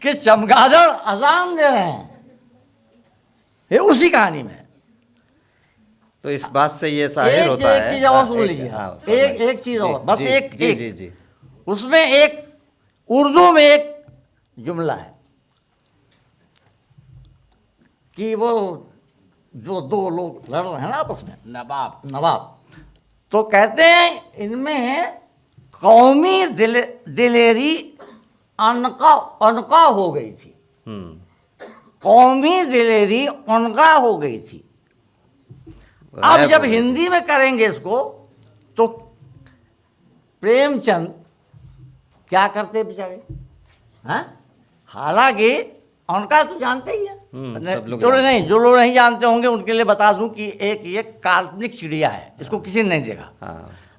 कि चमगादड़ अजान दे रहे हैं। ये उसी कहानी में। तो इस बात से ये जाहिर होता है। एक चीज और सुन लीजिए, एक चीज और, बस एक जी। उसमें एक उर्दू में एक जुमला है कि वो जो 2 लोग लड़ रहे हैं ना आपस में, नवाब, तो कहते हैं इनमें कौमी दिलेरी अनका हो गई थी। कौमी दिलेरी अनका हो गई थी। अब जब हिंदी में करेंगे इसको, तो प्रेमचंद क्या करते बेचारे? हाँ, हालांकि उनका तो जानते ही है, जो लोग नहीं जानते होंगे उनके लिए बता दूं कि एक ये काल्पनिक चिड़िया है, इसको किसी ने नहीं देखा।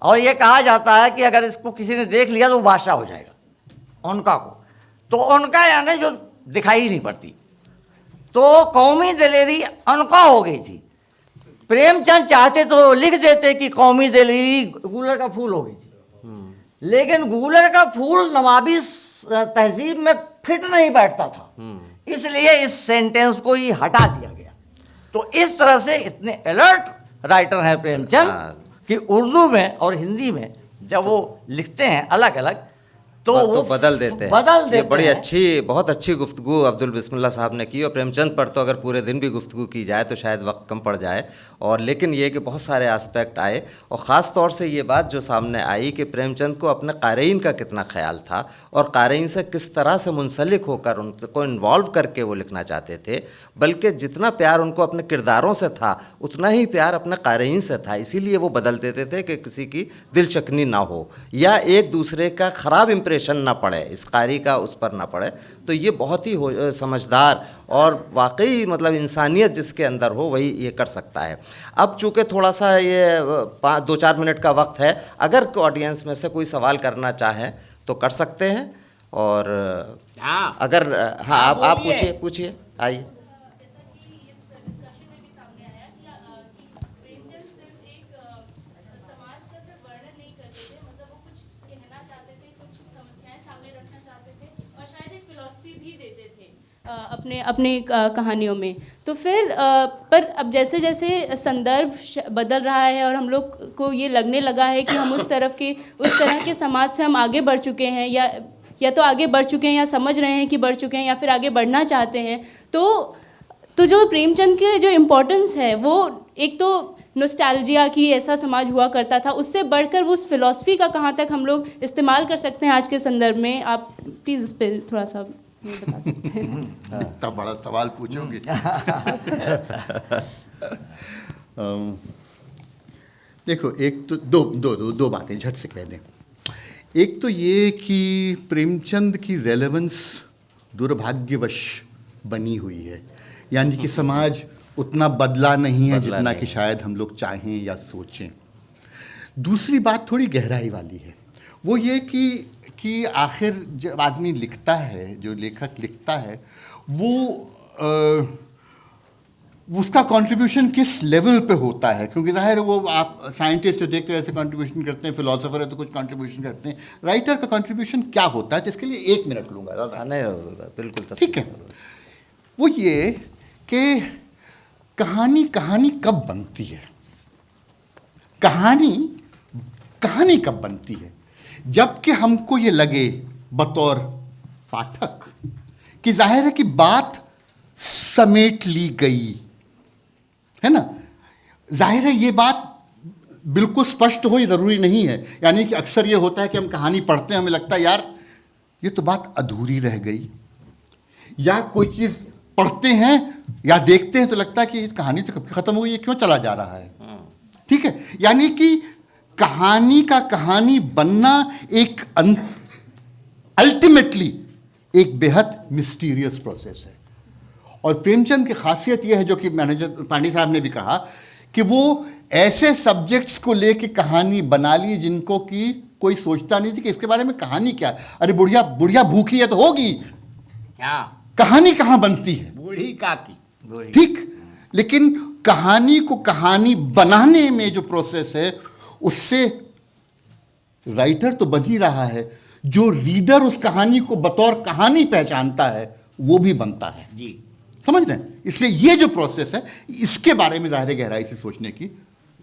और ये कहा जाता है कि अगर इसको किसी ने देख लिया तो वो बादशाह हो जाएगा, उनका को। तो उनका यानी जो दिखाई ही नहीं पड़ती, तो कौमी दिलेरी अनका हो गई थी। प्रेमचंद चाहते तो लिख देते कि कौमी दिलेरी गूलर का फूल हो गई थी, लेकिन गूलर का फूल नवाबी तहजीब में फिट नहीं बैठता था, इसलिए इस सेंटेंस को ही हटा दिया गया। तो इस तरह से इतने अलर्ट राइटर हैं प्रेमचंद कि उर्दू में और हिंदी में जब वो लिखते हैं अलग अलग, तो बदल देते हैं। ये बड़ी अच्छी, बहुत अच्छी गुफ्तगू अब्दुल बिस्मिल्लाह साहब ने की। और प्रेमचंद पर तो अगर पूरे दिन भी गुफ्तगू की जाए तो शायद वक्त कम पड़ जाए। और लेकिन ये कि बहुत सारे एस्पेक्ट आए, और ख़ास तौर से ये बात जो सामने आई कि प्रेमचंद को अपने क़ारीन का कितना ख्याल था और क़ारीन से किस तरह से मुंसलिक होकर उनको इन्वॉल्व करके वो लिखना चाहते थे। बल्कि जितना प्यार उनको अपने किरदारों से था, उतना ही प्यार अपने क़ारीन से था। इसीलिए वो बदल देते थे कि किसी की दिलशकनी ना हो या एक दूसरे का ख़राब इंप्रेशन ना पड़े, इस कारी का उस पर ना पड़े। तो ये बहुत ही समझदार और वाकई मतलब इंसानियत जिसके अंदर हो वही ये कर सकता है। अब चूँकि थोड़ा सा ये 2-4 मिनट का वक्त है, अगर ऑडियंस में से कोई सवाल करना चाहे तो कर सकते हैं। और अगर आप पूछिए आइए। अपने अपने कहानियों में। तो फिर पर अब जैसे जैसे संदर्भ बदल रहा है और हम लोग को ये लगने लगा है कि हम उस तरह के समाज से हम आगे बढ़ चुके हैं, या तो आगे बढ़ चुके हैं या समझ रहे हैं कि बढ़ चुके हैं या फिर आगे बढ़ना चाहते हैं, तो जो प्रेमचंद के जो इम्पोर्टेंस है वो एक तो नोस्टैल्जिया की ऐसा समाज हुआ करता था, उससे बढ़कर वो उस फिलॉसफी का कहाँ तक हम लोग इस्तेमाल कर सकते हैं आज के संदर्भ में, आप प्लीज़ इस पर थोड़ा सा बता सकते हैं। इतना बड़ा सवाल पूछोगे। देखो, एक तो दो बातें झट से कह दें। एक तो ये कि प्रेमचंद की रेलेवेंस दुर्भाग्यवश बनी हुई है, यानी कि समाज उतना बदला नहीं है जितना कि शायद हम लोग चाहें या सोचें। दूसरी बात थोड़ी गहराई वाली है, वो ये कि आखिर जब आदमी लिखता है, जो लेखक लिखता है, वो उसका कंट्रीब्यूशन किस लेवल पे होता है, क्योंकि जाहिर है वो आप साइंटिस्ट जो देखते हो ऐसे कंट्रीब्यूशन करते हैं, फिलोसोफर है तो कुछ कंट्रीब्यूशन करते हैं, राइटर का कंट्रीब्यूशन क्या होता है, जिसके लिए 1 मिनट लूँगा। नहीं, बिल्कुल ठीक है। वो ये कि कहानी कब बनती है, कहानी कब बनती है, जबकि हमको ये लगे बतौर पाठक कि जाहिर है कि बात समेट ली गई है ना। जाहिर है ये बात बिल्कुल स्पष्ट हो, ये ज़रूरी नहीं है। यानी कि अक्सर ये होता है कि हम कहानी पढ़ते हैं, हमें लगता है यार ये तो बात अधूरी रह गई, या कोई चीज़ पढ़ते हैं या देखते हैं तो लगता है कि ये कहानी तो कब ख़त्म हुई, ये क्यों चला जा रहा है। ठीक है, यानी कि कहानी का कहानी बनना एक अल्टीमेटली एक बेहद मिस्टीरियस प्रोसेस है। और प्रेमचंद की खासियत यह है, जो कि मैनेजर पांडे साहब ने भी कहा, कि वो ऐसे सब्जेक्ट्स को लेके कहानी बना ली जिनको कि कोई सोचता नहीं थी कि इसके बारे में कहानी क्या है। अरे बुढ़िया भूखी है तो होगी, कहानी कहाँ बनती है, बूढ़ी का की। ठीक, लेकिन कहानी को कहानी बनाने में जो प्रोसेस है, उससे राइटर तो बन ही रहा है, जो रीडर उस कहानी को बतौर कहानी पहचानता है वो भी बनता है जी, समझ रहे हैं। इसलिए ये जो प्रोसेस है, इसके बारे में ज़ाहिर गहराई से सोचने की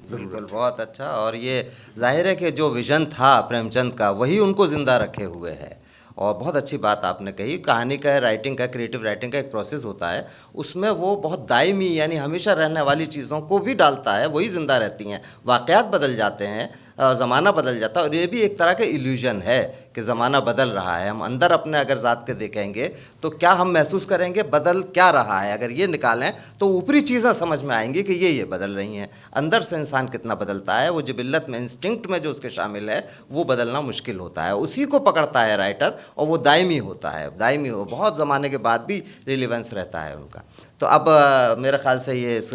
बिल्कुल, बहुत अच्छा। और ये जाहिर है कि जो विजन था प्रेमचंद का, वही उनको ज़िंदा रखे हुए है। और बहुत अच्छी बात आपने कही, कहानी का, राइटिंग का, क्रिएटिव राइटिंग का एक प्रोसेस होता है, उसमें वो बहुत दायमी यानी हमेशा रहने वाली चीज़ों को भी डालता है, वही ज़िंदा रहती हैं। वाक़यात बदल जाते हैं, ज़माना बदल जाता है, और ये भी एक तरह का इल्यूजन है कि ज़माना बदल रहा है। हम अंदर अपने अगर ज़ात के देखेंगे तो क्या हम महसूस करेंगे, बदल क्या रहा है। अगर ये निकालें तो ऊपरी चीज़ें समझ में आएंगी कि ये बदल रही हैं। अंदर से इंसान कितना बदलता है, वो जिबिल्लत में, इंस्टिंक्ट में जो उसके शामिल है, वो बदलना मुश्किल होता है। उसी को पकड़ता है राइटर, और वो दायमी होता है, दायमी हो, बहुत ज़माने के बाद भी रिलेवेंस रहता है उनका। तो अब मेरे ख़्याल से ये इस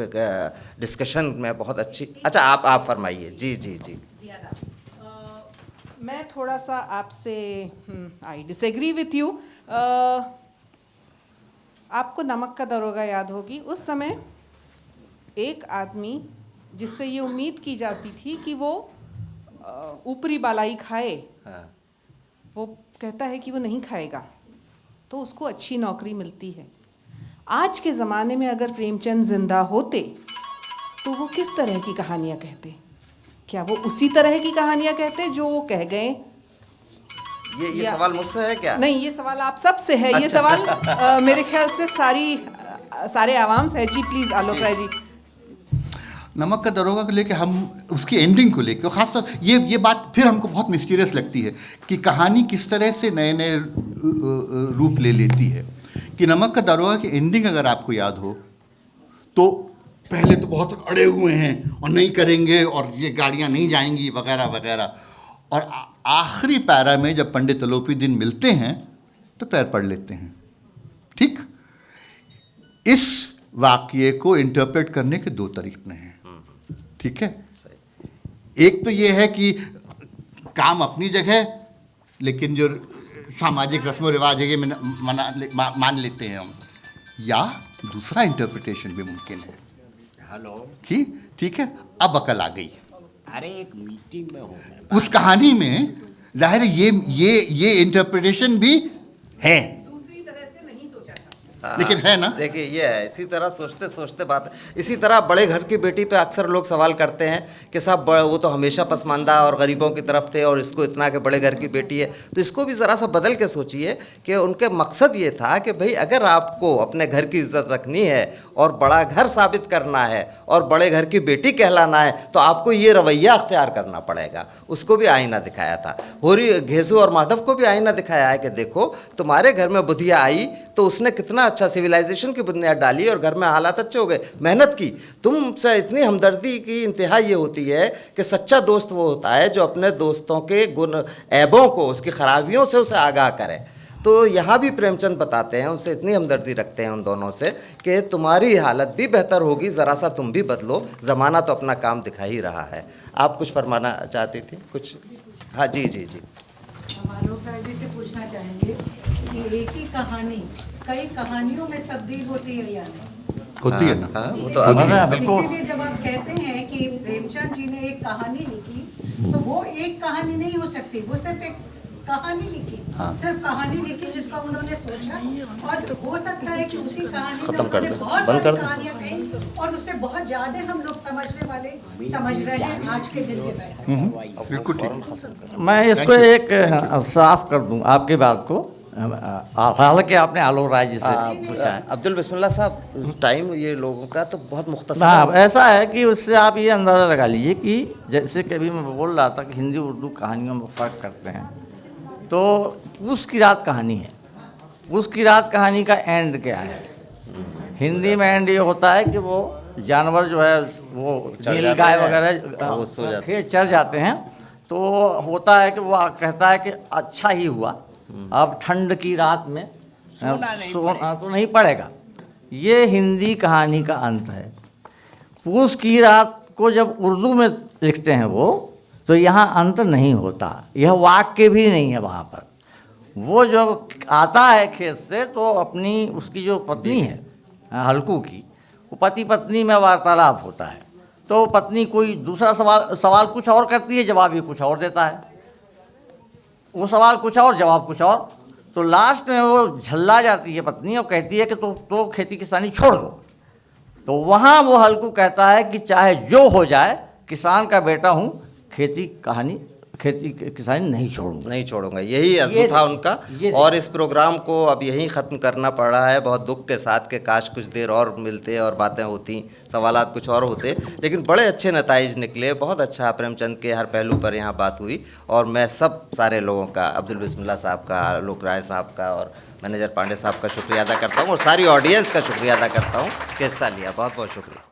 डिस्कशन में बहुत अच्छी, अच्छा आप फरमाइए। जी जी जी। मैं थोड़ा सा आपसे आई डिसएग्री विथ यू। आपको नमक का दरोगा याद होगी, उस समय एक आदमी जिससे ये उम्मीद की जाती थी कि वो ऊपरी बालाई खाए, वो कहता है कि वो नहीं खाएगा, तो उसको अच्छी नौकरी मिलती है। आज के ज़माने में अगर प्रेमचंद जिंदा होते तो वो किस तरह की कहानियाँ कहते? क्या वो उसी तरह की कहानियाँ कहते जो वो कह गए? ये सवाल मुझसे है क्या? नहीं, ये सवाल आप सब से है। अच्छा। ये सवाल मेरे ख्याल से सारे आवाम से है। जी प्लीज़ आलोक राय जी। नमक का दरोगा को लेके, हम उसकी एंडिंग को लेके, खासतौर ये बात फिर हमको बहुत मिस्टीरियस लगती है कि कहानी किस तरह से नए नए रूप ले लेती है। कि नमक का दरोगा की एंडिंग अगर आपको याद हो तो पहले तो बहुत अड़े हुए हैं और नहीं करेंगे और ये गाड़ियाँ नहीं जाएंगी वगैरह वगैरह, और आखिरी पैरा में जब पंडित अलोपीदीन मिलते हैं तो पैर पड़ लेते हैं। ठीक, इस वाक्य को इंटरप्रेट करने के 2 तरीके हैं। ठीक है, एक तो ये है कि काम अपनी जगह, लेकिन जो सामाजिक रस्म रिवाज है ये मान लेते हैं हम, या दूसरा इंटरप्रिटेशन भी मुमकिन है। हेलो, ठीक है, अब अकल आ गई। अरे एक मीटिंग में हो, उस कहानी में जाहिर है ये इंटरप्रिटेशन भी है। दूसरी तरह से नहीं सोचा था। लेकिन है ना। देखिए ये है, इसी तरह सोचते सोचते बात, इसी तरह बड़े घर की बेटी पे अक्सर लोग सवाल करते हैं कि साहब वो तो हमेशा पसमानदा और गरीबों की तरफ थे और इसको इतना कि बड़े घर की बेटी है। तो इसको भी ज़रा सा बदल के सोचिए कि उनके मकसद ये था कि भाई अगर आपको अपने घर की इज्जत रखनी है और बड़ा घर साबित करना है और बड़े घर की बेटी कहलाना है तो आपको ये रवैया अख्तियार करना पड़ेगा। उसको भी आईना दिखाया था। होरी घेसू और माधव को भी आईना दिखाया है कि देखो तुम्हारे घर में बुधिया आई तो उसने कितना अच्छा सिविलाइजेशन की बुनियाद डाली और घर में हालात अच्छे हो गए, मेहनत की। तुमसे इतनी हमदर्दी की इंतहा ये होती है कि सच्चा दोस्त वो होता है जो अपने दोस्तों के गुण ऐबों को, उसकी खराबियों से उसे आगाह करे। तो यहाँ भी प्रेमचंद बताते हैं, उनसे इतनी हमदर्दी रखते हैं उन दोनों से कि तुम्हारी हालत भी बेहतर होगी, ज़रा सा तुम भी बदलो, ज़माना तो अपना काम दिखा ही रहा है। आप कुछ फरमाना चाहती थी कुछ? हाँ जी जी जी। हम आलोक जी से पूछना चाहेंगे कि एक ही कहानी कई कहानियों में तब्दील होती है या नहीं? होती है ना। हाँ, वो तो अभी इसीलिए जब आप कहते हैं कि प्रेमचंद जी ने एक कहानी लिखी तो वो एक कहानी नहीं हो सकती, वो सिर्फ एक कहानी लिखी, सिर्फ कहानी लिखी जिसका उन्होंने सोचा, और हो सकता है कि उसी कहानी में उन्होंने बहुत सारी कहानियां कही और उससे बहुत ज्यादा हम लोग समझने वाले समझ रहे हैं आज के दिन के बैठे। बिल्कुल ठीक। मैं इसको एक साफ कर दूं आपकी बात को, हालांकि आपने आलोक राय जी से पूछा है। अब्दुल बिस्मिल्लाह साहब, टाइम ये लोगों का तो बहुत मुख्तसर हाँ, ऐसा है कि उससे आप ये अंदाज़ा लगा लीजिए कि जैसे कि अभी मैं बोल रहा था कि हिंदी उर्दू कहानियों में फ़र्क करते हैं, तो पूस की रात कहानी है। पूस की रात कहानी का एंड क्या है? हिंदी में एंड ये होता है कि वो जानवर जो है वो नील गाय वगैरह खेत चर जाते हैं, तो होता है कि वो कहता है कि अच्छा ही हुआ, अब ठंड की रात में सोना तो नहीं पड़ेगा। ये हिंदी कहानी का अंत है। पूस की रात को जब उर्दू में लिखते हैं वो, तो यहाँ अंत नहीं होता, यह वाक्य भी नहीं है वहाँ पर। वो जो आता है खेत से तो अपनी उसकी जो पत्नी है हल्कू की, वो पति पत्नी में वार्तालाप होता है, तो पत्नी कोई दूसरा सवाल कुछ और करती है, जवाब ये कुछ और देता है, वो सवाल कुछ और जवाब कुछ और, तो लास्ट में वो झल्ला जाती है पत्नी और कहती है कि तो खेती किसानी छोड़ दो। तो वहाँ वो हल्कू कहता है कि चाहे जो हो जाए, किसान का बेटा हूँ, खेती किसानी नहीं छोड़ूंगा। यही अज़्म था उनका। और इस प्रोग्राम को अब यहीं ख़त्म करना पड़ रहा है, बहुत दुख के साथ के काश कुछ देर और मिलते और बातें होती, सवालात कुछ और होते, लेकिन बड़े अच्छे नताइज निकले। बहुत अच्छा प्रेमचंद के हर पहलू पर यहाँ बात हुई, और मैं सब सारे लोगों का, अब्दुल बिस्मिल्लाह साहब का, आलोक राय साहब का और मैनेजर पांडे साहब का शुक्रिया अदा करता हूँ, और सारी ऑडियंस का शुक्रिया अदा करता हूँ कि हिस्सा लिया। बहुत बहुत शुक्रिया।